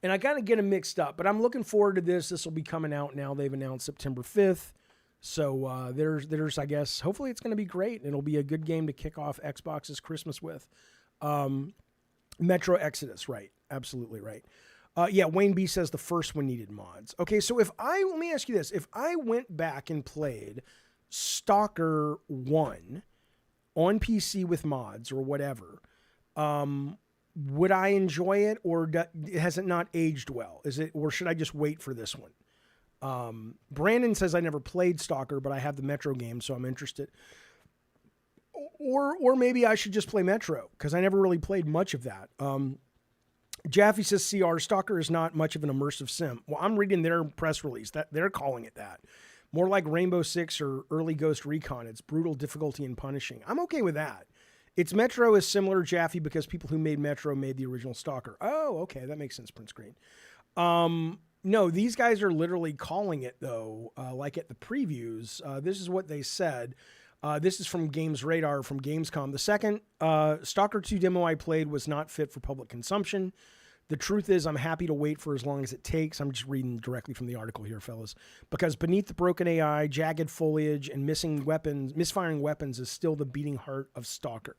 And I kind of get them mixed up, but I'm looking forward to this. This will be coming out now. They've announced September 5th. So there's I guess, hopefully it's going to be great. And it'll be a good game to kick off Xbox's Christmas with. Metro Exodus, right. Absolutely right. Yeah, Wayne B says the first one needed mods. Okay, so let me ask you this. If I went back and played Stalker 1 on PC with mods or whatever, would I enjoy it, or has it not aged well? Or should I just wait for this one? Brandon says I never played Stalker, but I have the Metro game, so I'm interested. Or maybe I should just play Metro because I never really played much of that. Jaffe says CR Stalker is not much of an immersive sim. Well, I'm reading their press release that they're calling it that. More like Rainbow Six or early Ghost Recon. It's brutal difficulty and punishing. I'm okay with that. Its Metro is similar, Jaffe, because people who made Metro made the original Stalker. Oh, okay. That makes sense, Prince Green. No, these guys are literally calling it, though, like at the previews. This is what they said. This is from Games Radar from Gamescom. The second Stalker 2 demo I played was not fit for public consumption. The truth is I'm happy to wait for as long as it takes. I'm just reading directly from the article here, fellas. Because beneath the broken AI, jagged foliage, and misfiring weapons is still the beating heart of Stalker.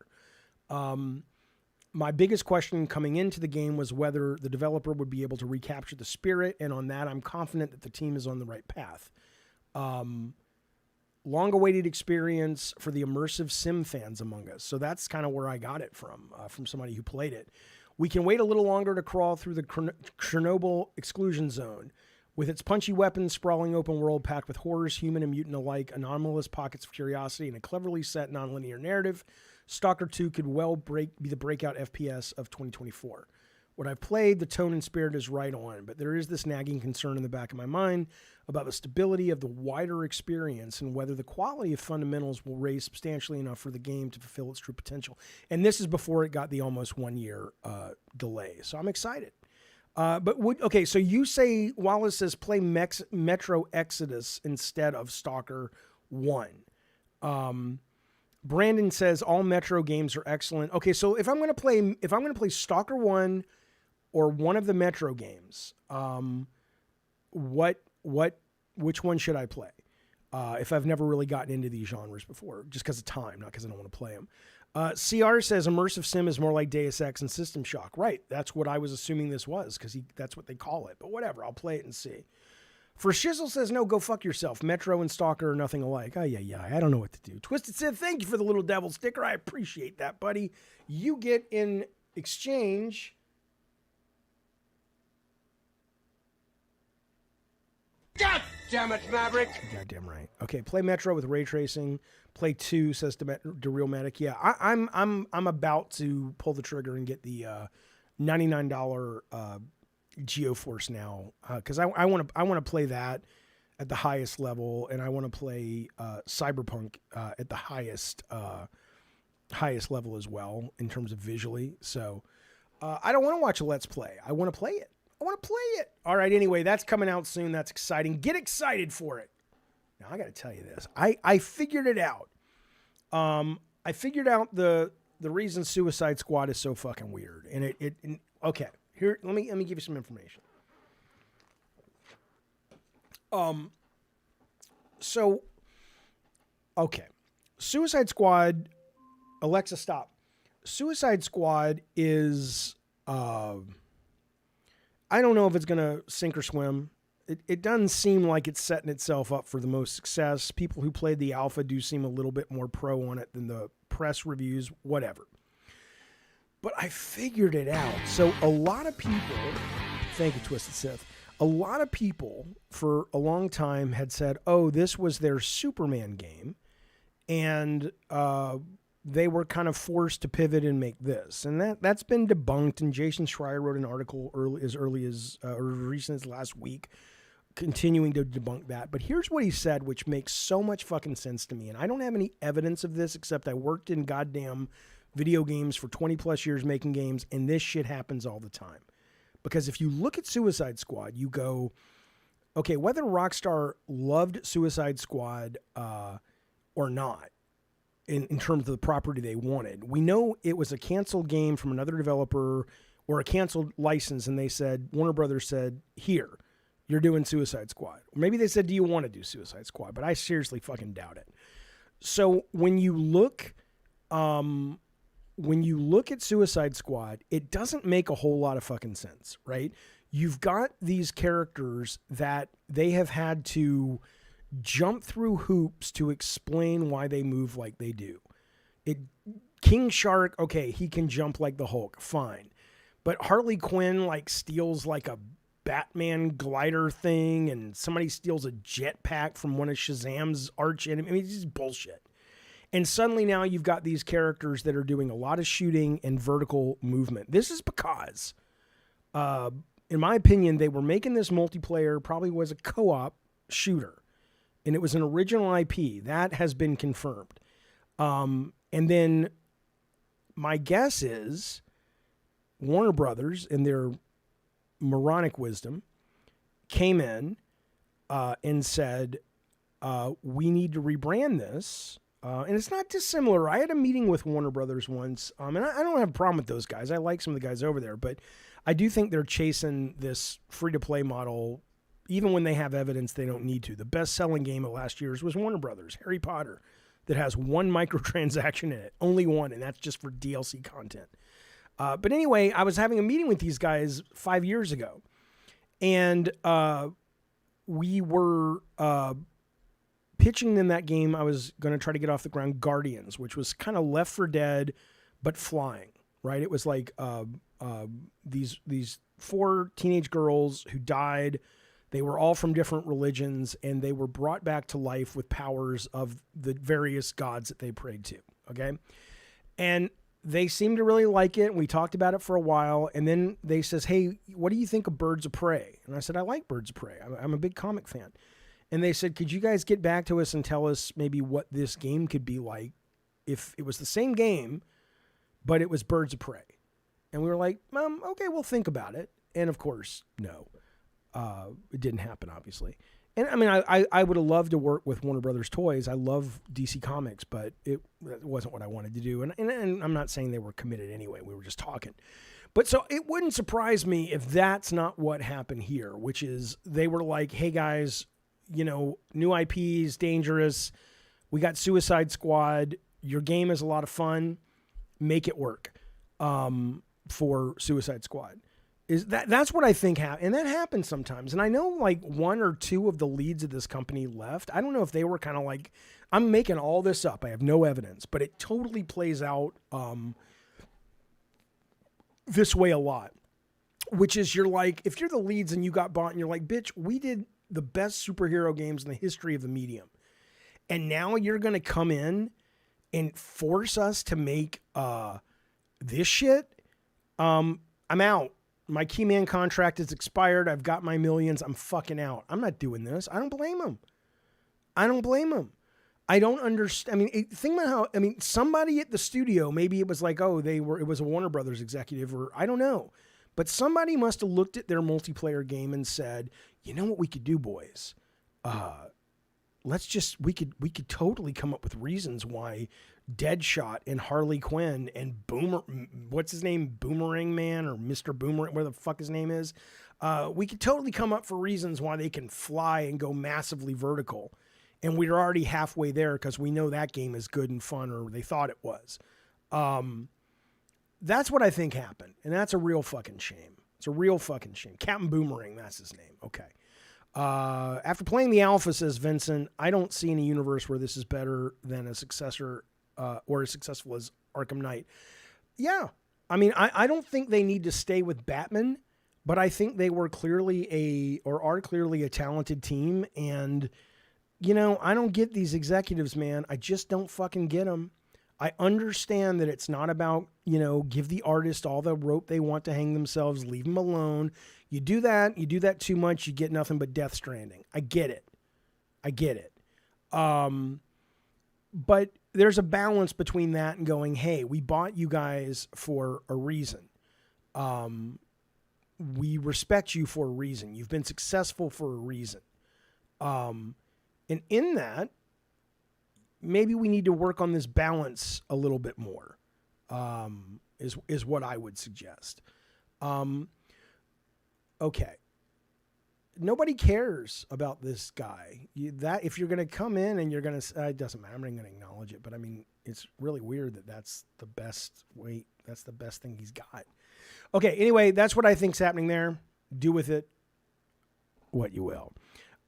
My biggest question coming into the game was whether the developer would be able to recapture the spirit, and on that I'm confident that the team is on the right path. Long-awaited experience for the immersive sim fans among us. So that's kind of where I got it from somebody who played it. We can wait a little longer to crawl through the Chernobyl exclusion zone. With its punchy weapons, sprawling open world packed with horrors, human and mutant alike, anomalous pockets of curiosity, and a cleverly set nonlinear narrative, Stalker 2 could well be the breakout FPS of 2024. What I've played, the tone and spirit is right on, but there is this nagging concern in the back of my mind about the stability of the wider experience and whether the quality of fundamentals will raise substantially enough for the game to fulfill its true potential. And this is before it got the almost 1 year delay. So I'm excited. So you say, Wallace says play Metro Exodus instead of Stalker 1. Brandon says all Metro games are excellent. Okay, so if I'm going to play Stalker 1 or one of the Metro games, which one should I play? If I've never really gotten into these genres before, just because of time, not because I don't want to play them. CR says immersive sim is more like Deus Ex and System Shock. Right, that's what I was assuming this was, because that's what they call it. But whatever, I'll play it and see. For Shizzle says, no, go fuck yourself. Metro and Stalker are nothing alike. Oh, yeah. I don't know what to do. Twisted Sid, thank you for the little devil sticker. I appreciate that, buddy. You get in exchange... God damn it, Maverick! Goddamn right. Okay, play Metro with ray tracing. Play 2, says DeRealmatic. Yeah, I'm about to pull the trigger and get the $99 GeoForce now because I want to play that at the highest level, and I want to play Cyberpunk at the highest level as well in terms of visually. So I don't want to watch a Let's Play. I want to play it. All right, anyway, that's coming out soon. That's exciting. Get excited for it. Now, I got to tell you this. I figured it out. I figured out the reason Suicide Squad is so fucking weird. And okay, here, let me give you some information. Okay. Suicide Squad, Alexa, stop. Suicide Squad is... I don't know if it's going to sink or swim. It doesn't seem like it's setting itself up for the most success. People who played the alpha do seem a little bit more pro on it than the press reviews, whatever. But I figured it out. So a lot of people, thank you, Twisted Sith, a lot of people for a long time had said, oh, this was their Superman game. And they were kind of forced to pivot and make this. And that's been debunked. And Jason Schreier wrote an article recent as last week, continuing to debunk that. But here's what he said, which makes so much fucking sense to me. And I don't have any evidence of this, except I worked in goddamn video games for 20 plus years making games. And this shit happens all the time. Because if you look at Suicide Squad, you go, okay, whether Rockstar loved Suicide Squad or not, in terms of the property they wanted. We know it was a canceled game from another developer or a canceled license, and they said, Warner Brothers said, here, you're doing Suicide Squad. Or maybe they said, do you want to do Suicide Squad? But I seriously fucking doubt it. So when you look at Suicide Squad, it doesn't make a whole lot of fucking sense, right? You've got these characters that they have had to jump through hoops to explain why they move like they do. King Shark, okay, he can jump like the Hulk, fine. But Harley Quinn steals a Batman glider thing, and somebody steals a jetpack from one of Shazam's arch enemies. I mean, it's just bullshit. And suddenly now you've got these characters that are doing a lot of shooting and vertical movement. This is because, in my opinion, they were making this multiplayer, probably was a co-op shooter. And it was an original IP. That has been confirmed. And then my guess is Warner Brothers, in their moronic wisdom, came in and said, we need to rebrand this. And it's not dissimilar. I had a meeting with Warner Brothers once, and I don't have a problem with those guys. I like some of the guys over there, but I do think they're chasing this free-to-play model even when they have evidence they don't need to. The best-selling game of last year's was Warner Brothers, Harry Potter, that has one microtransaction in it. Only one, and that's just for DLC content. But anyway, I was having a meeting with these guys 5 years ago, and we were pitching them that game. I was going to try to get off the ground, Guardians, which was kind of Left 4 Dead, but flying, right? It was like these 4 teenage girls who died. They were all from different religions, and they were brought back to life with powers of the various gods that they prayed to, okay? And they seemed to really like it, and we talked about it for a while, and then they says, hey, what do you think of Birds of Prey? And I said, I like Birds of Prey. I'm a big comic fan. And they said, could you guys get back to us and tell us maybe what this game could be like if it was the same game, but it was Birds of Prey? And we were like, okay, we'll think about it. And of course, no. It didn't happen, obviously. And I mean, I would have loved to work with Warner Brothers Toys. I love DC Comics, but it wasn't what I wanted to do. And I'm not saying they were committed anyway. We were just talking. But so it wouldn't surprise me if that's not what happened here, which is they were like, hey guys, new IPs, dangerous. We got Suicide Squad. Your game is a lot of fun. Make it work for Suicide Squad. Is that's what I think happened, and that happens sometimes. And I know like one or two of the leads of this company left. I don't know if they were kind of like, I'm making all this up. I have no evidence, but it totally plays out this way a lot. Which is you're like, if you're the leads and you got bought and you're like, bitch, we did the best superhero games in the history of the medium. And now you're going to come in and force us to make this shit. I'm out. My Keyman contract is expired. I've got my millions. I'm fucking out. I'm not doing this. I don't blame him. I don't understand. I mean, think about how, somebody at the studio, maybe it was like, it was a Warner Brothers executive, or I don't know. But somebody must have looked at their multiplayer game and said, you know what we could do, boys? We could totally come up with reasons why Deadshot and Harley Quinn and what's his name? Boomerang Man or Mr. Boomerang, where the fuck his name is. We could totally come up for reasons why they can fly and go massively vertical. And we're already halfway there because we know that game is good and fun, or they thought it was. That's what I think happened. And that's a real fucking shame. It's a real fucking shame. Captain Boomerang, that's his name. Okay. After playing the alpha, says Vincent, I don't see any universe where this is better than a successor or as successful as Arkham Knight. Yeah. I don't think they need to stay with Batman, but I think they were clearly are clearly a talented team. And, I don't get these executives, man. I just don't fucking get them. I understand that it's not about, give the artist all the rope they want to hang themselves, leave them alone. You do that too much, you get nothing but Death Stranding. I get it. But there's a balance between that and going, hey, we bought you guys for a reason. We respect you for a reason. You've been successful for a reason. And in that, maybe we need to work on this balance a little bit more, is what I would suggest. Okay. Nobody cares about this guy. If you're going to come in and you're going to, it doesn't matter. I'm not going to acknowledge it, but it's really weird that's the best way. That's the best thing he's got. Okay. Anyway, that's what I think's happening there. Do with it what you will.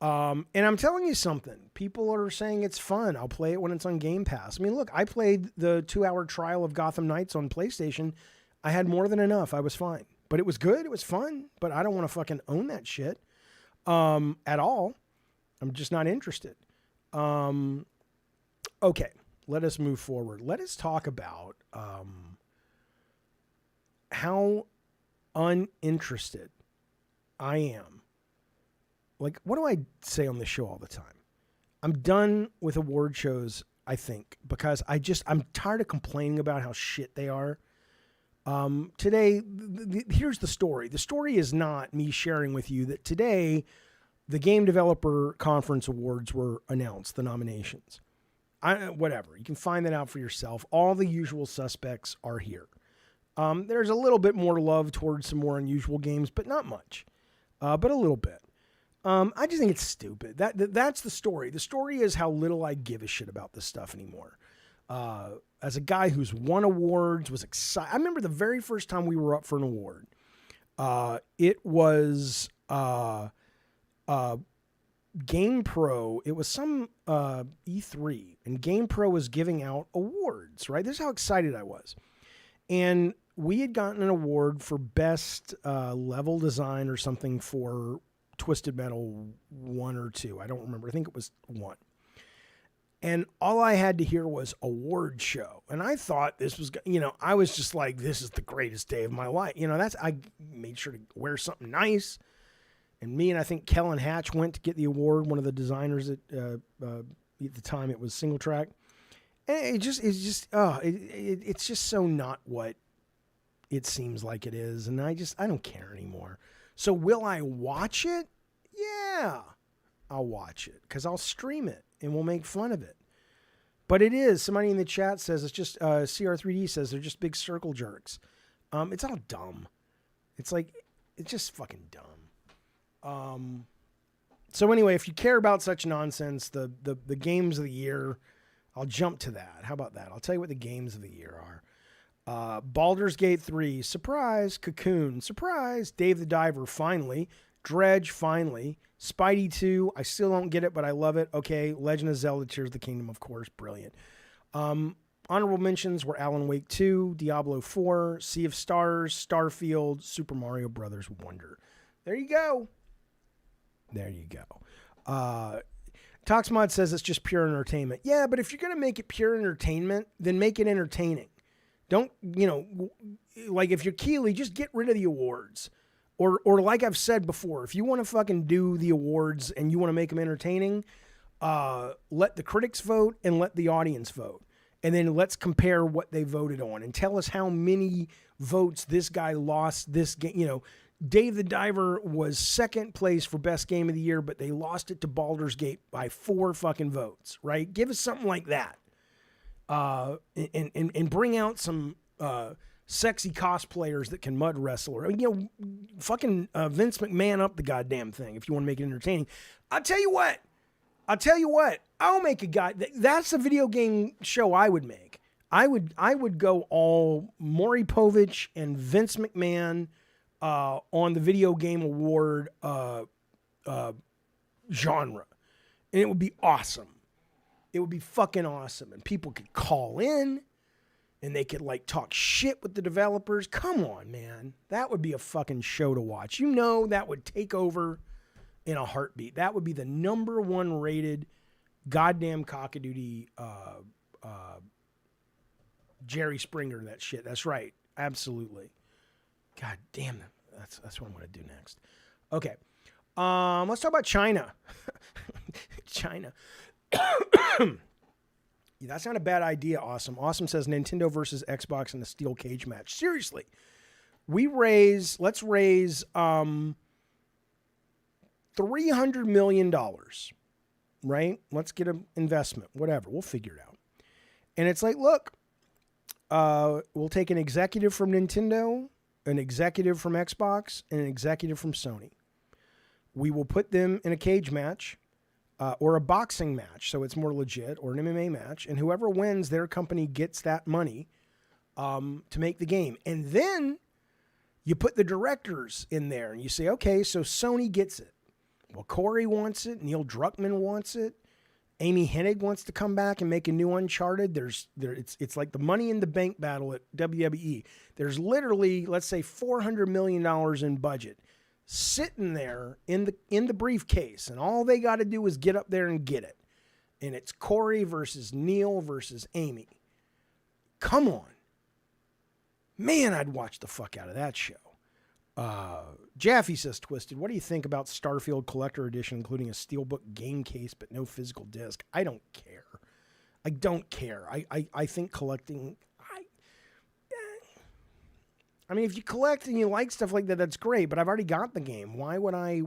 And I'm telling you something. People are saying it's fun. I'll play it when it's on Game Pass. Look, I played the 2-hour trial of Gotham Knights on PlayStation. I had more than enough. I was fine. But it was good. It was fun. But I don't want to fucking own that shit at all. I'm just not interested. Okay, let us move forward. Let us talk about how uninterested I am. Like, what do I say on the show all the time? I'm done with award shows, I think, because I'm tired of complaining about how shit they are. Today, here's the story. The story is not me sharing with you that today the Game Developer Conference Awards were announced, the nominations. Whatever. You can find that out for yourself. All the usual suspects are here. There's a little bit more love towards some more unusual games, but not much. But a little bit. I just think it's stupid. That's the story. The story is how little I give a shit about this stuff anymore. As a guy who's won awards, was excited. I remember the very first time we were up for an award. It was GamePro. It was some E3, and GamePro was giving out awards, right? This is how excited I was. And we had gotten an award for best level design or something for Twisted Metal 1 or 2. I don't remember. I think it was 1. And all I had to hear was award show. And I thought this was, I was just like, this is the greatest day of my life. I made sure to wear something nice. And me and I think Kellen Hatch went to get the award, one of the designers at the time it was Single Track. And it's just so not what it seems like it is. And I don't care anymore. So will I watch it? Yeah, I'll watch it because I'll stream it and we'll make fun of it. But it is, somebody in the chat says it's just, CR3D says they're just big circle jerks. It's all dumb. It's just fucking dumb. So anyway, if you care about such nonsense, the games of the year, I'll jump to that. How about that? I'll tell you what the games of the year Baldur's Gate 3, surprise. Cocoon, surprise. Dave the Diver, finally. Dredge, finally. Spidey 2, I still don't get it, but I love it. Okay, Legend of Zelda Tears of the Kingdom, of course, brilliant. Honorable mentions were Alan Wake 2, Diablo 4, Sea of Stars, Starfield, Super Mario Brothers Wonder. There you go. There you go. Toxmod says it's just pure entertainment. Yeah, but if you're going to make it pure entertainment, then make it entertaining. Don't, like if you're Keighley, just get rid of the awards. Or like I've said before, if you want to fucking do the awards and you want to make them entertaining, let the critics vote and let the audience vote. And then let's compare what they voted on and tell us how many votes this guy lost this game. Dave the Diver was second place for best game of the year, but they lost it to Baldur's Gate by 4 fucking votes, right? Give us something like that. And bring out some sexy cosplayers that can mud wrestle. Or, fucking Vince McMahon up the goddamn thing if you want to make it entertaining. I'll tell you what. I'll make a guy. That's a video game show I would make. I would go all Maury Povich and Vince McMahon on the video game award genre. And it would be awesome. It would be fucking awesome. And people could call in and they could like talk shit with the developers. Come on, man. That would be a fucking show to watch. That would take over in a heartbeat. That would be the #1 rated goddamn cockadoodie Jerry Springer, that shit. That's right. Absolutely. God damn it. That's what I'm going to do next. Okay. Let's talk about China. China. Yeah, that's not a bad idea, Awesome. Awesome says Nintendo versus Xbox in a steel cage match. Seriously. Let's raise $300 million, right? Let's get an investment, whatever. We'll figure it out. And it's like, look, we'll take an executive from Nintendo, an executive from Xbox, and an executive from Sony. We will put them in a cage match or a boxing match, so it's more legit, or an MMA match, and whoever wins, their company gets that money to make the game. And then you put the directors in there, and you say, okay, so Sony gets it. Well, Corey wants it. Neil Druckmann wants it. Amy Hennig wants to come back and make a new Uncharted. It's like the Money in the Bank battle at WWE. There's literally, let's say, $400 million in budget sitting there in the briefcase, and all they got to do is get up there and get it. And it's Corey versus Neil versus Amy. Come on. Man, I'd watch the fuck out of that show. Jaffe says, Twisted, what do you think about Starfield Collector Edition, including a steelbook game case but no physical disc? I don't care. I think collecting... I mean, if you collect and you like stuff like that, that's great. But I've already got the game. Why would I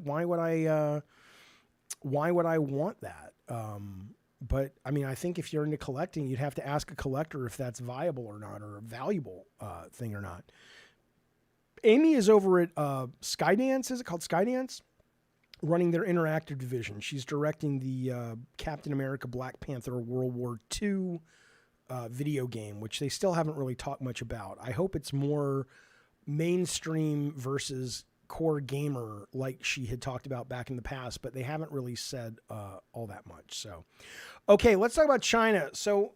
want that? But I mean, I think if you're into collecting, you'd have to ask a collector if that's viable or not, or a valuable thing or not. Amy is over at Skydance. Is it called Skydance? Running their interactive division. She's directing the Captain America Black Panther World War II video game, which they still haven't really talked much about. I hope it's more mainstream versus core gamer like she had talked about back in the past, but they haven't really said all that much. So, okay, let's talk about China. So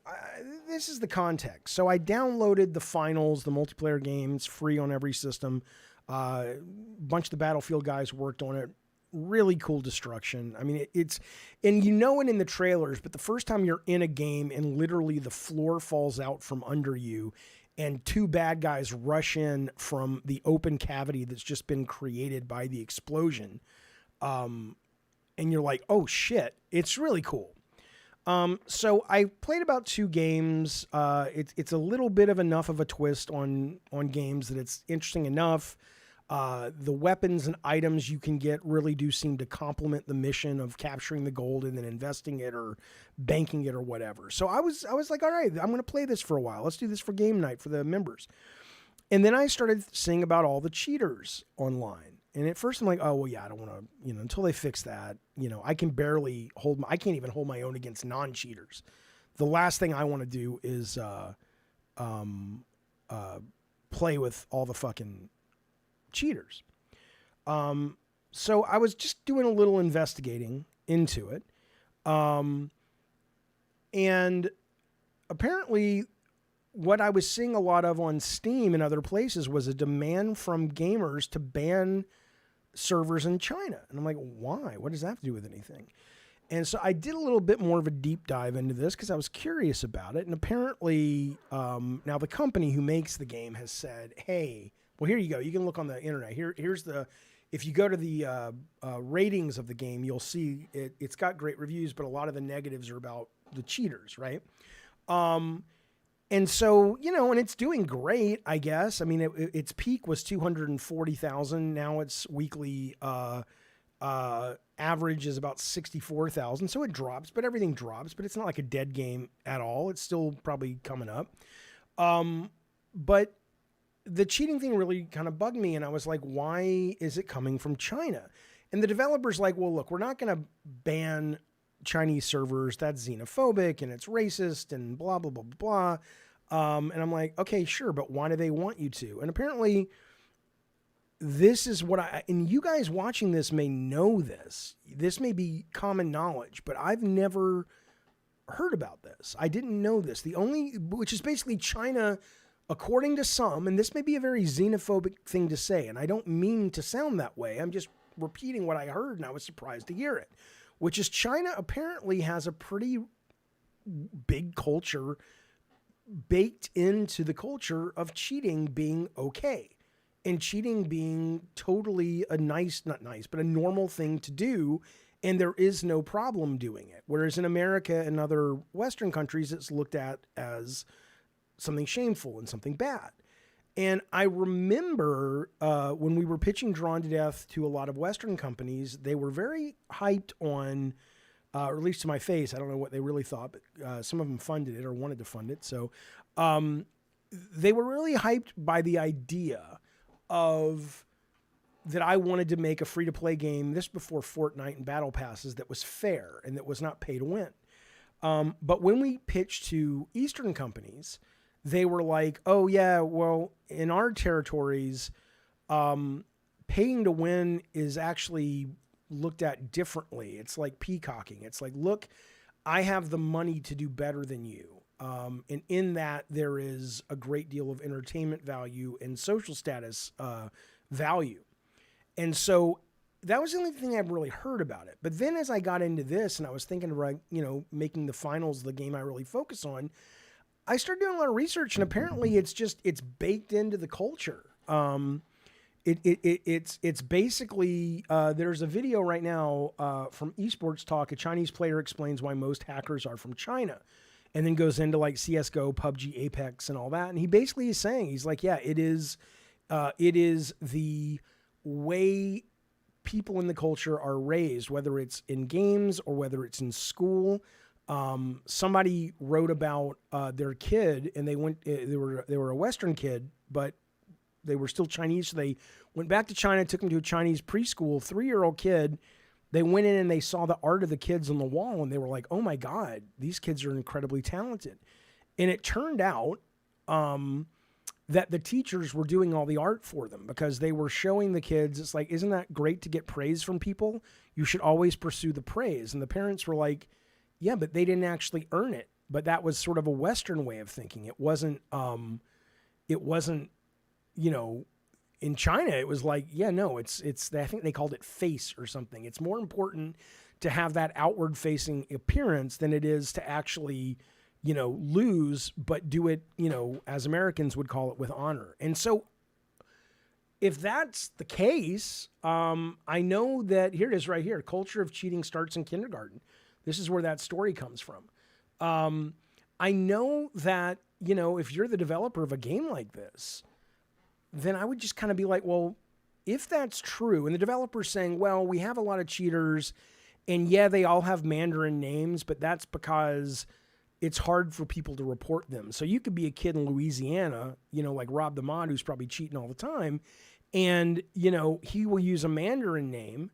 this is the context. So I downloaded the Finals, the multiplayer game. It's free on every system. A bunch of the Battlefield guys worked on it. Really cool destruction. I mean, it's, and you know it in the trailers, but the first time you're in a game and literally the floor falls out from under you and 2 bad guys rush in from the open cavity that's just been created by the explosion. And you're like, oh shit, it's really cool. So I played about 2 games. It's a little bit of enough of a twist on games that it's interesting enough. The weapons and items you can get really do seem to complement the mission of capturing the gold and then investing it or banking it or whatever. So I was like, all right, I'm going to play this for a while. Let's do this for game night for the members. And then I started seeing about all the cheaters online. And at first I'm like, oh, well, yeah, I don't want to, until they fix that, I can barely I can't even hold my own against non-cheaters. The last thing I want to do is, play with all the fucking cheaters. So I was just doing a little investigating into it. And apparently what I was seeing a lot of on Steam and other places was a demand from gamers to ban servers in China. And I'm like, why? What does that have to do with anything? And so I did a little bit more of a deep dive into this because I was curious about it. And apparently, now the company who makes the game has said, hey, well, here you go. You can look on the internet. Here's the, if you go to the ratings of the game, you'll see it's got great reviews, but a lot of the negatives are about the cheaters, right? And so, you know, and it's doing great, I guess. I mean, its peak was 240,000. Now its weekly average is about 64,000. So it drops, but everything drops. But it's not like a dead game at all. It's still probably coming up. But the cheating thing really kind of bugged me. And I was like, why is it coming from China? And the developer's like, well, look, we're not going to ban Chinese servers. That's xenophobic and it's racist and blah, blah, blah, blah. And I'm like, okay, sure. But why do they want you to? And apparently this is what and you guys watching this may know this. This may be common knowledge, but I've never heard about this. I didn't know this. Which is basically China, according to some, and this may be a very xenophobic thing to say, and I don't mean to sound that way. I'm just repeating what I heard, and I was surprised to hear it, which is China apparently has a pretty big culture baked into the culture of cheating being okay. And cheating being totally a normal thing to do. And there is no problem doing it. Whereas in America and other Western countries, it's looked at as something shameful and something bad. And I remember when we were pitching Drawn to Death to a lot of Western companies, they were very hyped on, or at least to my face, I don't know what they really thought, but some of them funded it or wanted to fund it. So they were really hyped by the idea of that I wanted to make a free-to-play game, this before Fortnite and Battle Passes, that was fair and that was not pay to win. But when we pitched to Eastern companies, they were like, oh yeah, well, in our territories, paying to win is actually looked at differently. It's like peacocking. It's like, look, I have the money to do better than you. And in that, there is a great deal of entertainment value and social status value. And so that was the only thing I've really heard about it. But then as I got into this and I was thinking about, making the finals the game I really focus on, I started doing a lot of research, and apparently it's baked into the culture. It's basically, there's a video right now from Esports Talk. A Chinese player explains why most hackers are from China, and then goes into like CSGO, PUBG, Apex, and all that. And he basically is saying, he's like, yeah, it is the way people in the culture are raised, whether it's in games or whether it's in school. Somebody wrote about their kid, and they were a Western kid, but they were still Chinese. So they went back to China, took them to a Chinese preschool, 3-year-old kid. They went in and they saw the art of the kids on the wall, and they were like, oh my God, these kids are incredibly talented. And it turned out that the teachers were doing all the art for them because they were showing the kids, it's like, isn't that great to get praise from people? You should always pursue the praise. And the parents were like, yeah, but they didn't actually earn it. But that was sort of a Western way of thinking. It wasn't, in China, it was like, yeah, no, it's, I think they called it face or something. It's more important to have that outward facing appearance than it is to actually, lose, but do it, as Americans would call it, with honor. And so if that's the case, I know that here it is right here. Culture of cheating starts in kindergarten. This is where that story comes from. I know that, if you're the developer of a game like this, then I would just kind of be like, well, if that's true, and the developer's saying, well, we have a lot of cheaters, and yeah, they all have Mandarin names, but that's because it's hard for people to report them. So you could be a kid in Louisiana, like Rob the Mod, who's probably cheating all the time, and, he will use a Mandarin name,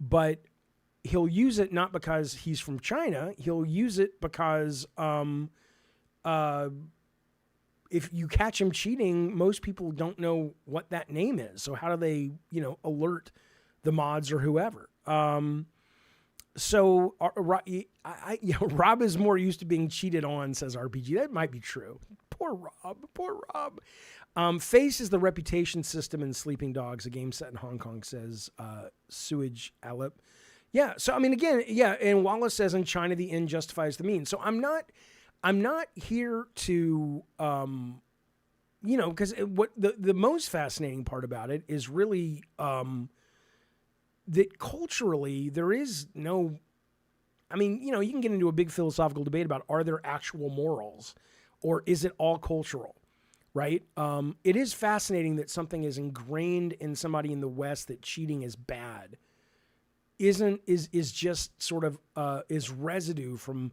but he'll use it not because he's from China. He'll use it because if you catch him cheating, most people don't know what that name is. So how do they, alert the mods or whoever? So Rob is more used to being cheated on, says RPG. That might be true. Poor Rob. Face is the reputation system in Sleeping Dogs, a game set in Hong Kong, says Sewage Alep. Yeah. So, I mean, again, yeah. And Wallace says in China, the end justifies the means. So I'm not here to, because what the most fascinating part about it is really that culturally there is no, I mean, you can get into a big philosophical debate about are there actual morals or is it all cultural, right? It is fascinating that something is ingrained in somebody in the West that cheating is bad is just sort of is residue from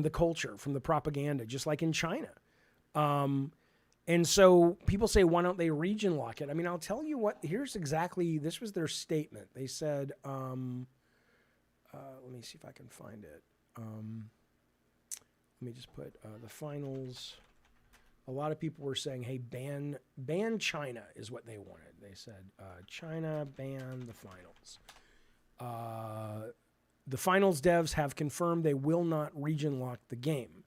the culture, from the propaganda, just like in China. And so people say, why don't they region lock it? I mean, I'll tell you what, this was their statement. They said, let me see if I can find it. Let me just put the finals. A lot of people were saying, hey, ban China is what they wanted. They said, China, ban the finals. The finals devs have confirmed they will not region lock the game.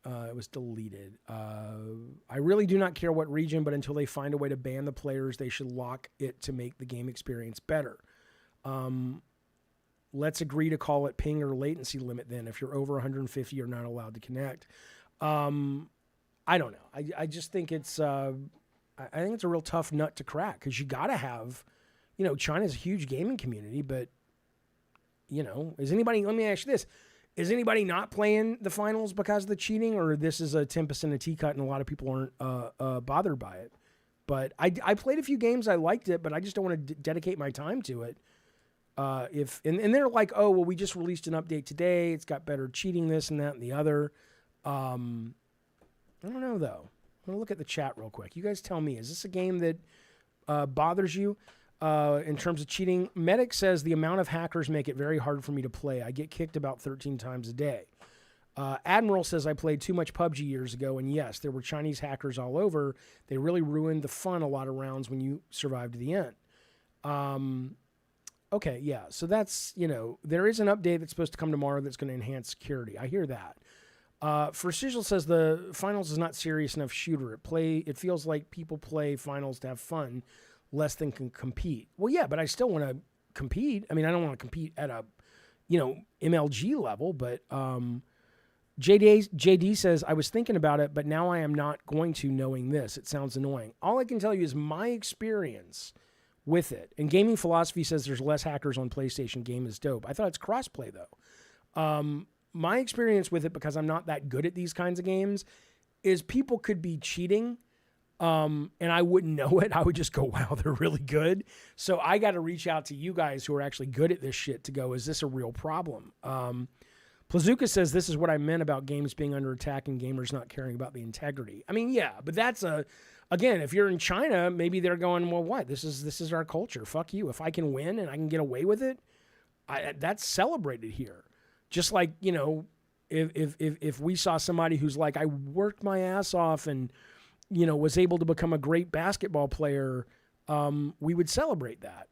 It was deleted. I really do not care what region, but until they find a way to ban the players, they should lock it to make the game experience better. Let's agree to call it ping or latency limit then. If you're over 150, you're not allowed to connect. I don't know. I just think it's I think it's a real tough nut to crack because you got to have, China's a huge gaming community, but is anybody? Let me ask you this: is anybody not playing the finals because of the cheating, or this is a tempest in a teacup and a lot of people aren't bothered by it? But I played a few games, I liked it, but I just don't want to dedicate my time to it. And they're like, oh well, we just released an update today. It's got better cheating, this and that and the other. I don't know though. I'm gonna look at the chat real quick. You guys tell me, is this a game that bothers you in terms of cheating? Medic says the amount of hackers make it very hard for me to play. I get kicked about 13 times a day. Admiral says I played too much PUBG years ago, and yes, there were Chinese hackers all over. They really ruined the fun a lot of rounds when you survived to the end. Okay, yeah. So that's, there is an update that's supposed to come tomorrow that's going to enhance security. I hear that. For Sigil says the finals is not serious enough shooter. It feels like people play finals to have fun, less than can compete. Well, yeah, but I still want to compete. I mean, I don't want to compete at a, MLG level, but JD says, I was thinking about it, but now I am not going to, knowing this. It sounds annoying. All I can tell you is my experience with it. And Gaming Philosophy says there's less hackers on PlayStation. Game is dope. I thought it's crossplay, though. My experience with it, because I'm not that good at these kinds of games, is people could be cheating, and I wouldn't know it. I would just go, wow, they're really good. So I got to reach out to you guys who are actually good at this shit to go, is this a real problem? Plazuka says, this is what I meant about games being under attack and gamers not caring about the integrity. I mean, yeah, but that's again, if you're in China, maybe they're going, well, what? This is our culture. Fuck you. If I can win and I can get away with it, that's celebrated here. Just like, if we saw somebody who's like, I worked my ass off and, was able to become a great basketball player, we would celebrate that.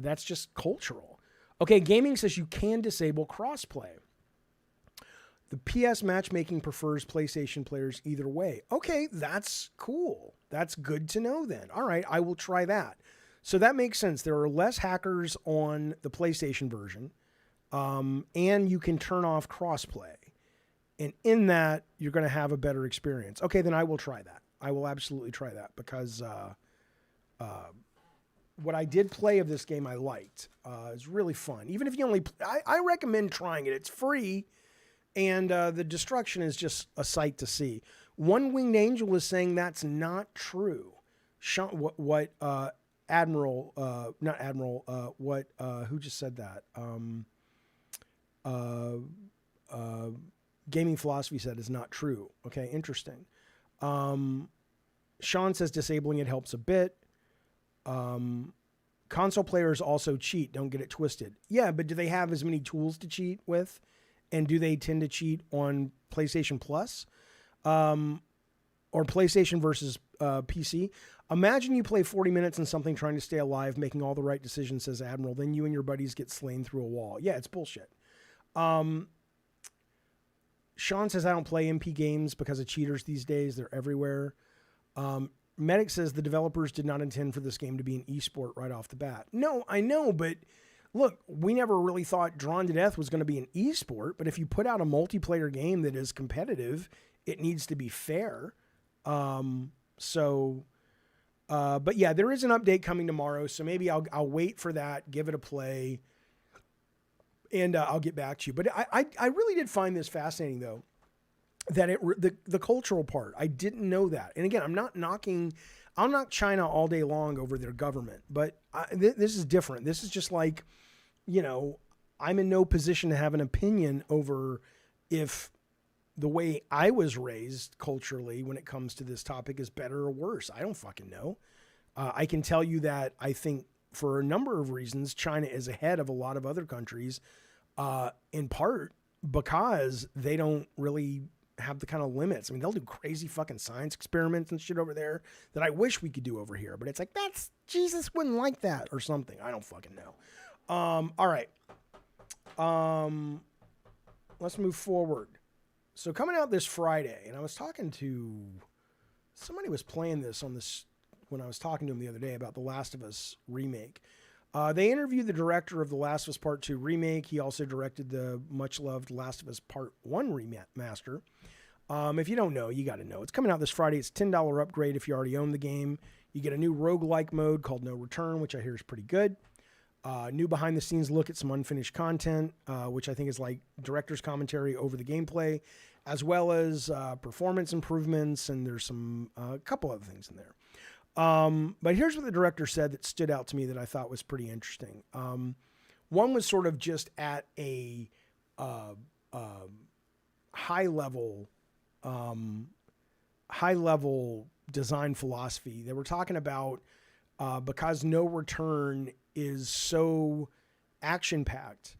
That's just cultural. Okay, Gaming says you can disable crossplay. The PS matchmaking prefers PlayStation players either way. Okay, that's cool. That's good to know then. All right, I will try that. So that makes sense. There are less hackers on the PlayStation version. And you can turn off crossplay. And in that, you're going to have a better experience. Okay, then I will try that. I will absolutely try that because what I did play of this game I liked. It's really fun. Even if you only... I recommend trying it. It's free, and the destruction is just a sight to see. One Winged Angel is saying that's not true. What Admiral... not Admiral... who just said that? Gaming Philosophy said is not true. Okay, interesting. Sean says disabling it helps a bit. Console players also cheat. Don't get it twisted. Yeah, but do they have as many tools to cheat with? And do they tend to cheat on PlayStation Plus? or PlayStation versus PC. Imagine you play 40 minutes in something trying to stay alive, making all the right decisions, says Admiral. Then you and your buddies get slain through a wall. Yeah, it's bullshit. Sean says, I don't play MP games because of cheaters these days. They're everywhere. Medic says the developers did not intend for this game to be an esport right off the bat. No, I know, but look, we never really thought Drawn to Death was going to be an esport, but if you put out a multiplayer game that is competitive, it needs to be fair. But yeah, there is an update coming tomorrow, so maybe I'll wait for that, give it a play, and I'll get back to you. But I really did find this fascinating, though, that the cultural part. I didn't know that. And again, I'll knock China all day long over their government, but this is different. This is just like, I'm in no position to have an opinion over if the way I was raised culturally when it comes to this topic is better or worse. I don't fucking know. I can tell you that I think for a number of reasons, China is ahead of a lot of other countries, in part because they don't really have the kind of limits. I mean, they'll do crazy fucking science experiments and shit over there that I wish we could do over here, but it's like, Jesus wouldn't like that or something. I don't fucking know. All right. Let's move forward. So coming out this Friday, and I was talking to somebody was playing this on this when I was talking to him the other day about the Last of Us remake. They interviewed the director of the Last of Us Part 2 remake. He also directed the much-loved Last of Us Part 1 remaster. If you don't know, you got to know. It's coming out this Friday. It's a $10 upgrade if you already own the game. You get a new roguelike mode called No Return, which I hear is pretty good. New behind-the-scenes look at some unfinished content, which I think is like director's commentary over the gameplay, as well as performance improvements, and there's a couple other things in there. But here's what the director said that stood out to me that I thought was pretty interesting. One was sort of just at a high level design philosophy. They were talking about because No Return is so action packed,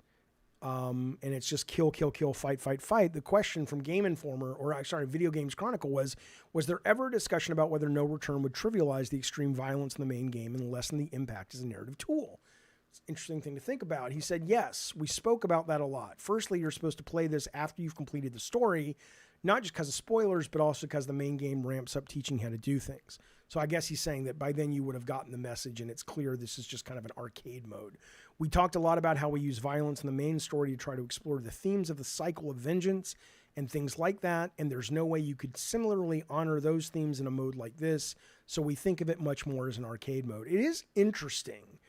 and it's just kill, fight. The question from Game Informer, Video Games Chronicle was there ever a discussion about whether No Return would trivialize the extreme violence in the main game and lessen the impact as a narrative tool? It's an interesting thing to think about. He said, yes, we spoke about that a lot. Firstly, you're supposed to play this after you've completed the story, not just because of spoilers, but also because the main game ramps up teaching how to do things. So I guess he's saying that by then you would have gotten the message and it's clear this is just kind of an arcade mode. We talked a lot about how we use violence in the main story to try to explore the themes of the cycle of vengeance and things like that. And there's no way you could similarly honor those themes in a mode like this. So we think of it much more as an arcade mode. It is interesting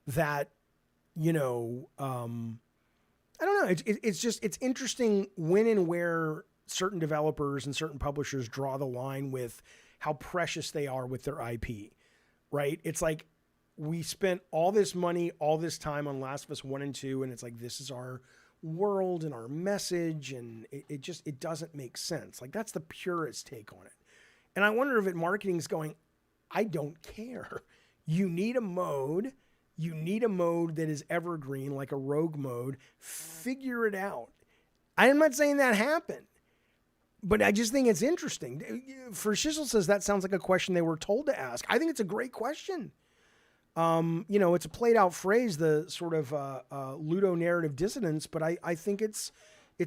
that, I don't know. It's interesting when and where certain developers and certain publishers draw the line with how precious they are with their IP, right? It's like we spent all this money, all this time on Last of Us 1 and 2, and it's like, this is our world and our message, and it doesn't make sense. Like, that's the purist take on it. And I wonder if marketing's going, I don't care. You need a mode that is evergreen, like a rogue mode. Figure it out. I'm not saying that happened, but I just think it's interesting. For Shizzle says that sounds like a question they were told to ask. I think it's a great question. It's a played out phrase, the sort of ludonarrative dissonance, but I think it's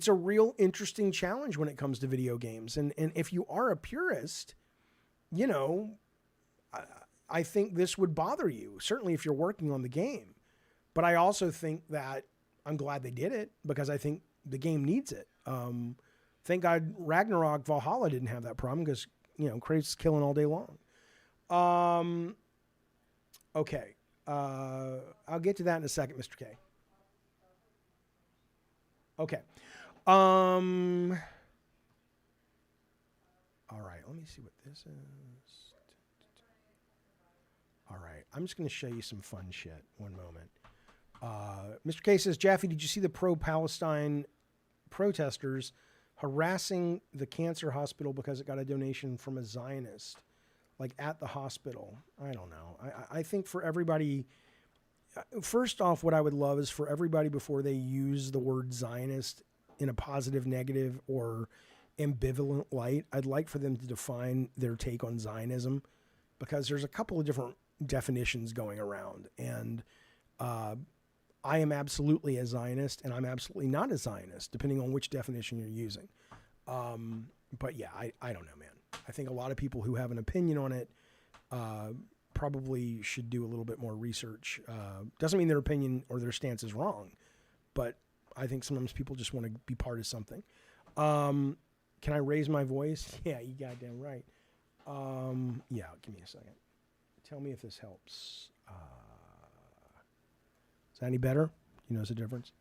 a real interesting challenge when it comes to video games. And if you are a purist, I think this would bother you, certainly if you're working on the game. But I also think that I'm glad they did it because I think the game needs it. Thank God Ragnarok Valhalla didn't have that problem because, Kratos is killing all day long. Okay. I'll get to that in a second, Mr. K. Okay. All right. Let me see what this is. All right. I'm just going to show you some fun shit. One moment. Mr. K says, Jaffe, did you see the pro-Palestine protesters harassing the cancer hospital because it got a donation from a Zionist, like at the hospital? I don't know. I think for everybody, first off, what I would love is for everybody before they use the word Zionist in a positive, negative, or ambivalent light. I'd like for them to define their take on Zionism, because there's a couple of different definitions going around. And I am absolutely a Zionist, and I'm absolutely not a Zionist, depending on which definition you're using. But yeah, I don't know, man. I think a lot of people who have an opinion on it probably should do a little bit more research. Doesn't mean their opinion or their stance is wrong, but I think sometimes people just want to be part of something. Can I raise my voice? Yeah, you goddamn right. Yeah, give me a second. Tell me if this helps. Is that any better? You notice the difference?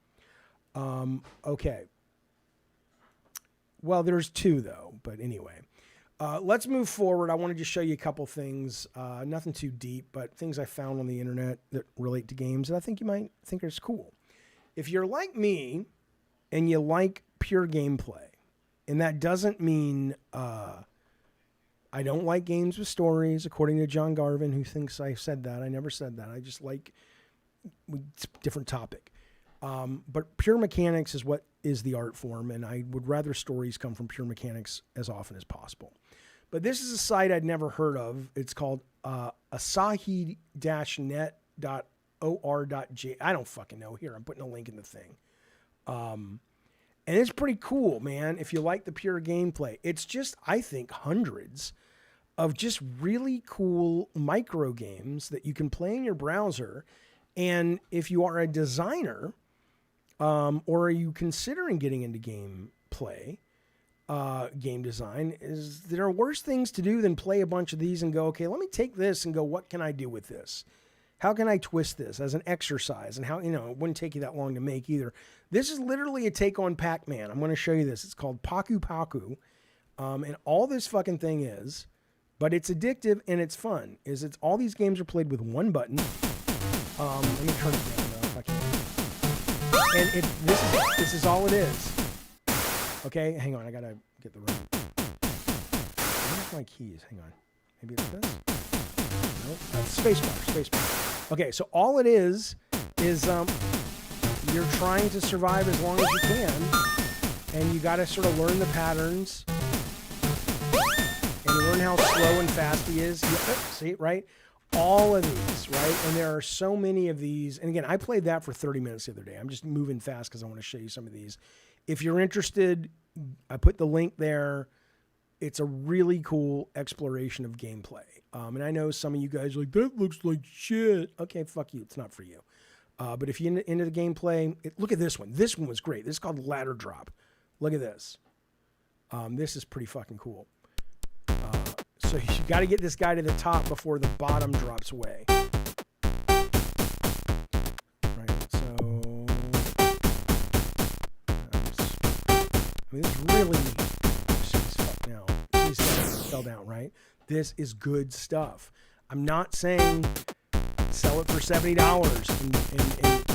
Okay. Well, there's two, though. But anyway, let's move forward. I want to just show you a couple things. Nothing too deep, but things I found on the internet that relate to games that I think you might think is cool. If you're like me and you like pure gameplay, and that doesn't mean I don't like games with stories, according to John Garvin, who thinks I said that. I never said that. I just like it's a different topic. But pure mechanics is what is the art form, and I would rather stories come from pure mechanics as often as possible. But this is a site I'd never heard of. It's called asahi-net.or.j. I don't fucking know. Here, I'm putting a link in the thing. And it's pretty cool, man, if you like the pure gameplay. It's just, I think, hundreds of just really cool micro games that you can play in your browser. And if you are a designer, or are you considering getting into gameplay, game design, there are worse things to do than play a bunch of these and go, okay, let me take this and go, what can I do with this? How can I twist this as an exercise? And how, it wouldn't take you that long to make either. This is literally a take on Pac-Man. I'm going to show you this. It's called Paku Paku. And all this fucking thing is, but it's addictive and it's fun, is it's all these games are played with one button. Let me turn it down now if I can. And this is all it is. Okay, hang on. I got to get the right. Where's my keys? Hang on. Maybe it's this? Nope. Spacebar. Okay, so all it is you're trying to survive as long as you can, and you got to sort of learn the patterns, and you learn how slow and fast he is. See, right? All of these, right? And there are so many of these. And again, I played that for 30 minutes the other day. I'm just moving fast because I want to show you some of these. If you're interested, I put the link there. It's a really cool exploration of gameplay. And I know some of you guys are like, that looks like shit. Okay, fuck you. It's not for you. But if you're into the gameplay, look at this one. This one was great. This is called Ladder Drop. Look at this. This is pretty fucking cool. So you got to get this guy to the top before the bottom drops away. Right, so... this really... Fuck now. Please fell down, right? This is good stuff. I'm not saying sell it for $70, and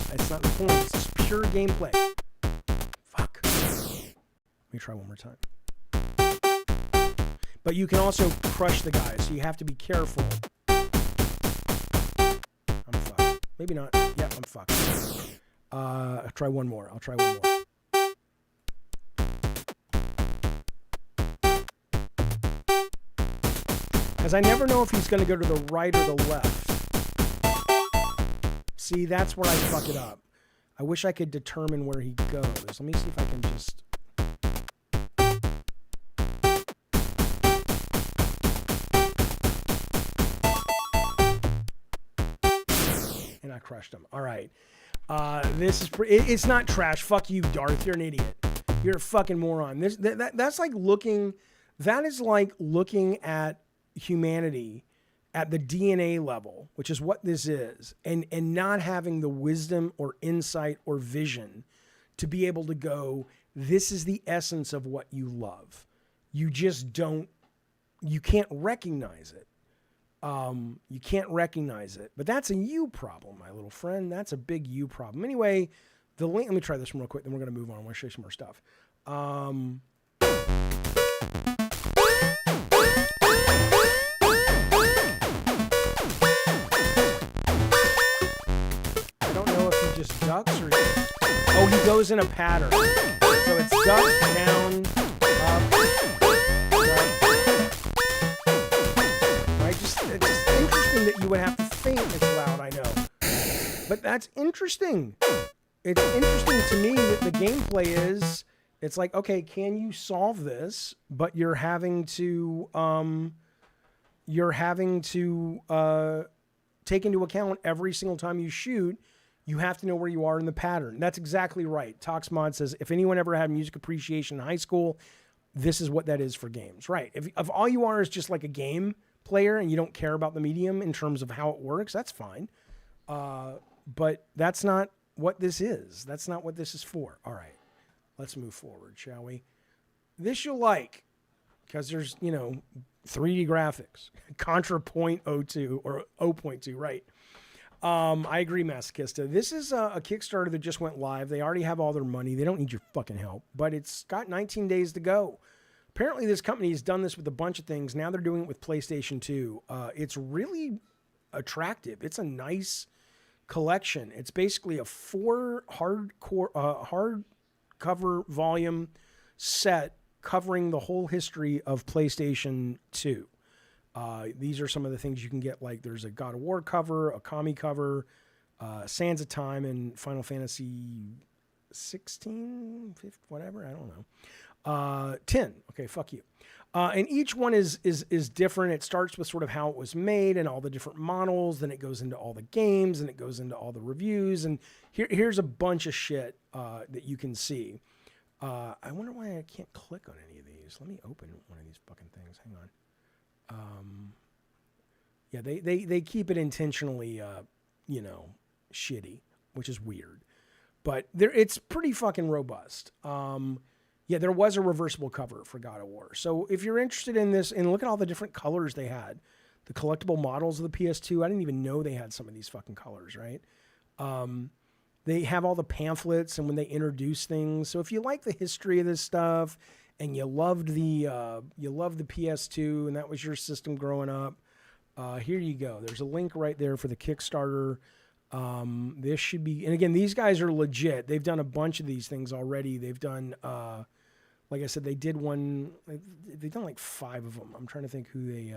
that's not the point. It's just pure gameplay. Fuck. Let me try one more time. But you can also crush the guys, so you have to be careful. I'm fucked. Maybe not. Yeah, I'm fucked. I'll try one more. Because I never know if he's going to go to the right or the left. See, that's where I fuck it up. I wish I could determine where he goes. Let me see if I can just... And I crushed him. All right. This is... It's not trash. Fuck you, Darth. You're an idiot. You're a fucking moron. That's like looking... That is like looking at humanity at the DNA level, which is what this is, and not having the wisdom or insight or vision to be able to go, this is the essence of what you love. You just don't, you can't recognize it. You can't recognize it. But that's a you problem, my little friend. That's a big you problem. Anyway, the link, let me try this one real quick, then we're going to move on. I want to show you some more stuff. Just ducks or... Oh, he goes in a pattern. So it's duck, down, up, would have to think it's loud, I know. But that's interesting. It's interesting to me that the gameplay is, it's like, okay, can you solve this? But you're having to take into account every single time you shoot, you have to know where you are in the pattern. That's exactly right. Toxmod says, if anyone ever had music appreciation in high school, this is what that is for games. Right. If all you are is just like a game player and you don't care about the medium in terms of how it works, that's fine. But that's not what this is. That's not what this is for. All right. Let's move forward, shall we? This you'll like, because there's, 3D graphics. Contra .02 or 0.2, right? I agree, Masochista. This is a Kickstarter that just went live. They already have all their money. They don't need your fucking help. But it's got 19 days to go. Apparently, this company has done this with a bunch of things. Now they're doing it with PlayStation 2. It's really attractive. It's a nice collection. It's basically a 4 hardcover volume set covering the whole history of PlayStation 2. These are some of the things you can get. Like there's a God of War cover, a Kami cover, Sands of Time, and Final Fantasy 16, 15, whatever. I don't know. 10. Okay, fuck you. And each one is different. It starts with sort of how it was made and all the different models. Then it goes into all the games and it goes into all the reviews. And here's a bunch of shit that you can see. I wonder why I can't click on any of these. Let me open one of these fucking things. Hang on. Yeah, they keep it intentionally, shitty, which is weird. But it's pretty fucking robust. Yeah, there was a reversible cover for God of War. So if you're interested in this, and look at all the different colors they had. The collectible models of the PS2, I didn't even know they had some of these fucking colors, right? They have all the pamphlets and when they introduce things. So if you like the history of this stuff and you loved the PS2 and that was your system growing up, here you go. There's a link right there for the Kickstarter. This should be, and again, these guys are legit. They've done a bunch of these things already. They've done, like I said, they've done like 5 of them. I'm trying to think who they,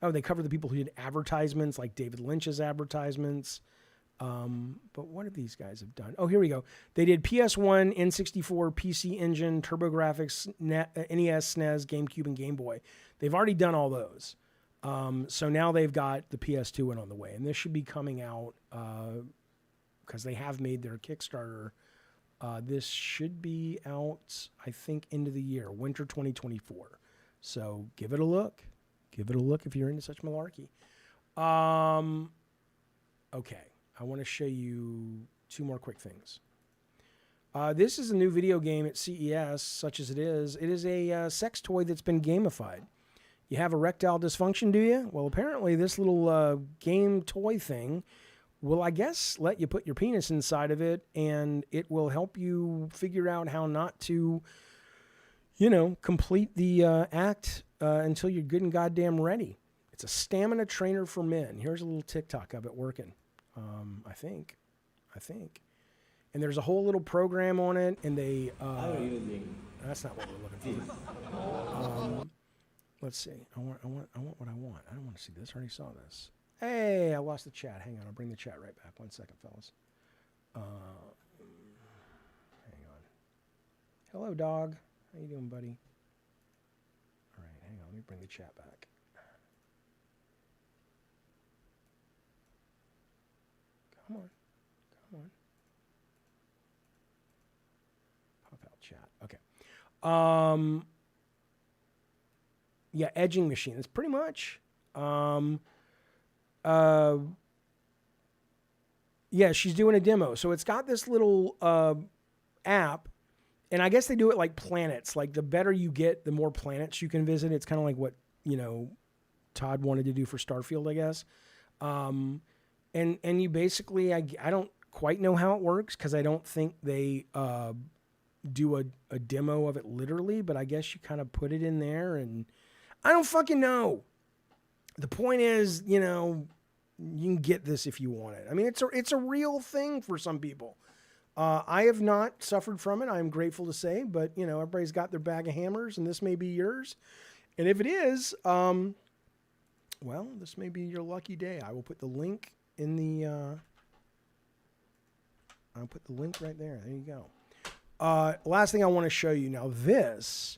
they cover the people who did advertisements, like David Lynch's advertisements. But what have these guys have done? Oh, here we go. They did PS1, N64, PC Engine, TurboGrafx, NES, SNES, GameCube, and Game Boy. They've already done all those. So now they've got the PS2 one on the way, and this should be coming out because they have made their Kickstarter. This should be out, I think, end of the year, winter 2024. So give it a look. Give it a look if you're into such malarkey. Okay. I want to show you 2 more quick things. This is a new video game at CES, such as it is. It is a sex toy that's been gamified. You have erectile dysfunction, do you? Well, apparently this little game toy thing will, I guess, let you put your penis inside of it, and it will help you figure out how not to, complete the act until you're good and goddamn ready. It's a stamina trainer for men. Here's a little TikTok of it working. I think. And there's a whole little program on it, and they, that's not what we're looking for. Let's see. I want what I want. I don't want to see this. I already saw this. Hey, I lost the chat. Hang on. I'll bring the chat right back. 1 second, fellas. Hang on. Hello, dog. How you doing, buddy? All right. Hang on. Let me bring the chat back. Come on. Pop out chat. Okay. Yeah, edging machine. It's pretty much. Yeah, she's doing a demo. So it's got this little app, and I guess they do it like planets. Like the better you get, the more planets you can visit. It's kind of like what, Todd wanted to do for Starfield, I guess. And you basically, I don't quite know how it works because I don't think they do a demo of it literally, but I guess you kind of put it in there, and I don't fucking know. The point is, you can get this if you want it. I mean, it's a real thing for some people. I have not suffered from it. I'm grateful to say, but everybody's got their bag of hammers, and this may be yours. And if it is, Well, this may be your lucky day. I will put the link in the. I'll put the link right there. There you go. Last thing I want to show you now. This.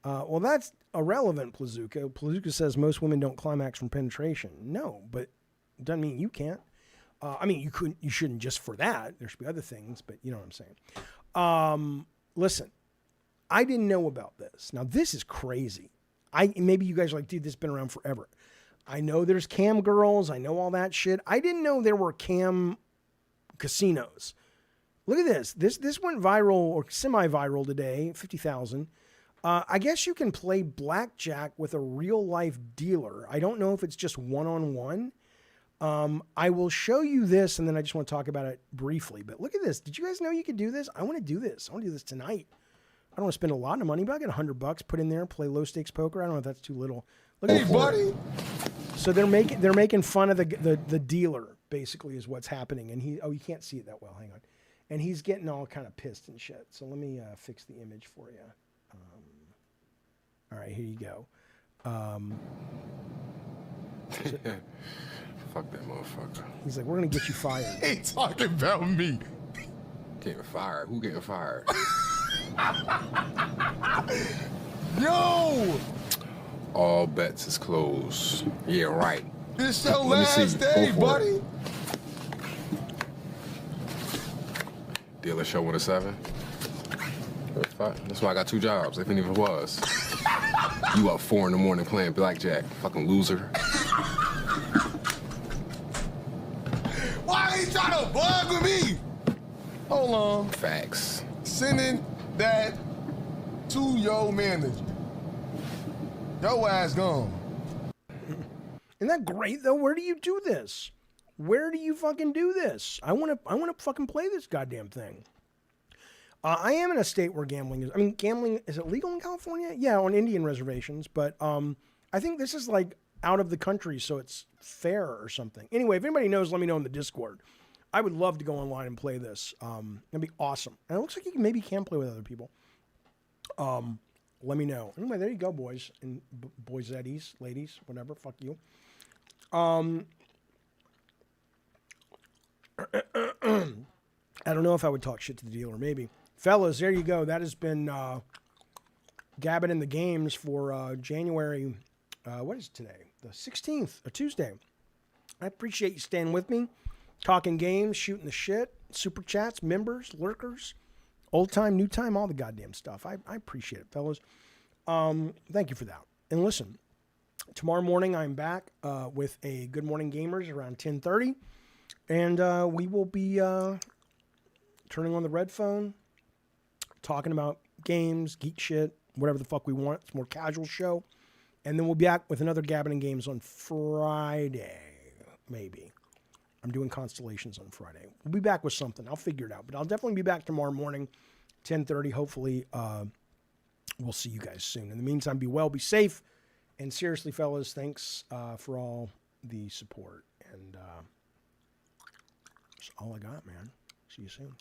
Well, that's irrelevant, Plazuka. Plazuka says most women don't climax from penetration. No, but it doesn't mean you can't. I mean, you couldn't. You shouldn't just for that. There should be other things, but you know what I'm saying. Listen, I didn't know about this. Now this is crazy. Maybe you guys are like, dude, this has been around forever. I know there's cam girls. I know all that shit. I didn't know there were cam casinos. Look at this. This went viral or semi-viral today. 50,000. I guess you can play blackjack with a real life dealer. I don't know if it's just one-on-one. I will show you this, and then I just want to talk about it briefly. But look at this. Did you guys know you could do this? I want to do this. I want to do this tonight. I don't want to spend a lot of money, but I get $100 put in there, play low stakes poker. I don't know if that's too little. Look at buddy. So they're making fun of the dealer, basically, is what's happening. And you can't see it that well. Hang on. And he's getting all kind of pissed and shit. So let me fix the image for you. All right, here you go. Fuck that motherfucker. He's like, we're gonna get you fired. He talking about me. Getting fired? Who getting fired? Yo! All bets is closed. Yeah, right. It's your Let me see. last day, Go for buddy. it. Dealer show with a 7. That's why I got 2 jobs, if any of it was. You up 4 in the morning playing blackjack, fucking loser. Why he trying to bug with me? Hold on. Facts. Sending that to your manager. Your ass gone. Isn't that great though? Where do you do this? Where do you fucking do this? I want to fucking play this goddamn thing. I am in a state where gambling is. I mean, gambling is it legal in California? Yeah, on Indian reservations, but I think this is like out of the country, so it's fair or something. Anyway, if anybody knows, let me know in the Discord. I would love to go online and play this. That'd be awesome. And it looks like you maybe can play with other people. Let me know. Anyway, there you go, boys and boysetties, ladies, whatever. Fuck you. I don't know if I would talk shit to the dealer. Maybe. Fellas, there you go. That has been Gabbing in the Games for January. What is it today? The 16th, a Tuesday. I appreciate you staying with me, talking games, shooting the shit, super chats, members, lurkers, old time, new time, all the goddamn stuff. I appreciate it, fellas. Thank you for that. And listen, tomorrow morning I'm back with a Good Morning Gamers around 10:30, and we will be turning on the red phone, talking about games, geek shit, whatever the fuck we want. It's a more casual show. And then we'll be back with another Gabbing in Games on Friday, maybe. I'm doing Constellations on Friday. We'll be back with something. I'll figure it out. But I'll definitely be back tomorrow morning, 10:30. Hopefully, we'll see you guys soon. In the meantime, be well, be safe. And seriously, fellas, thanks for all the support. And that's all I got, man. See you soon.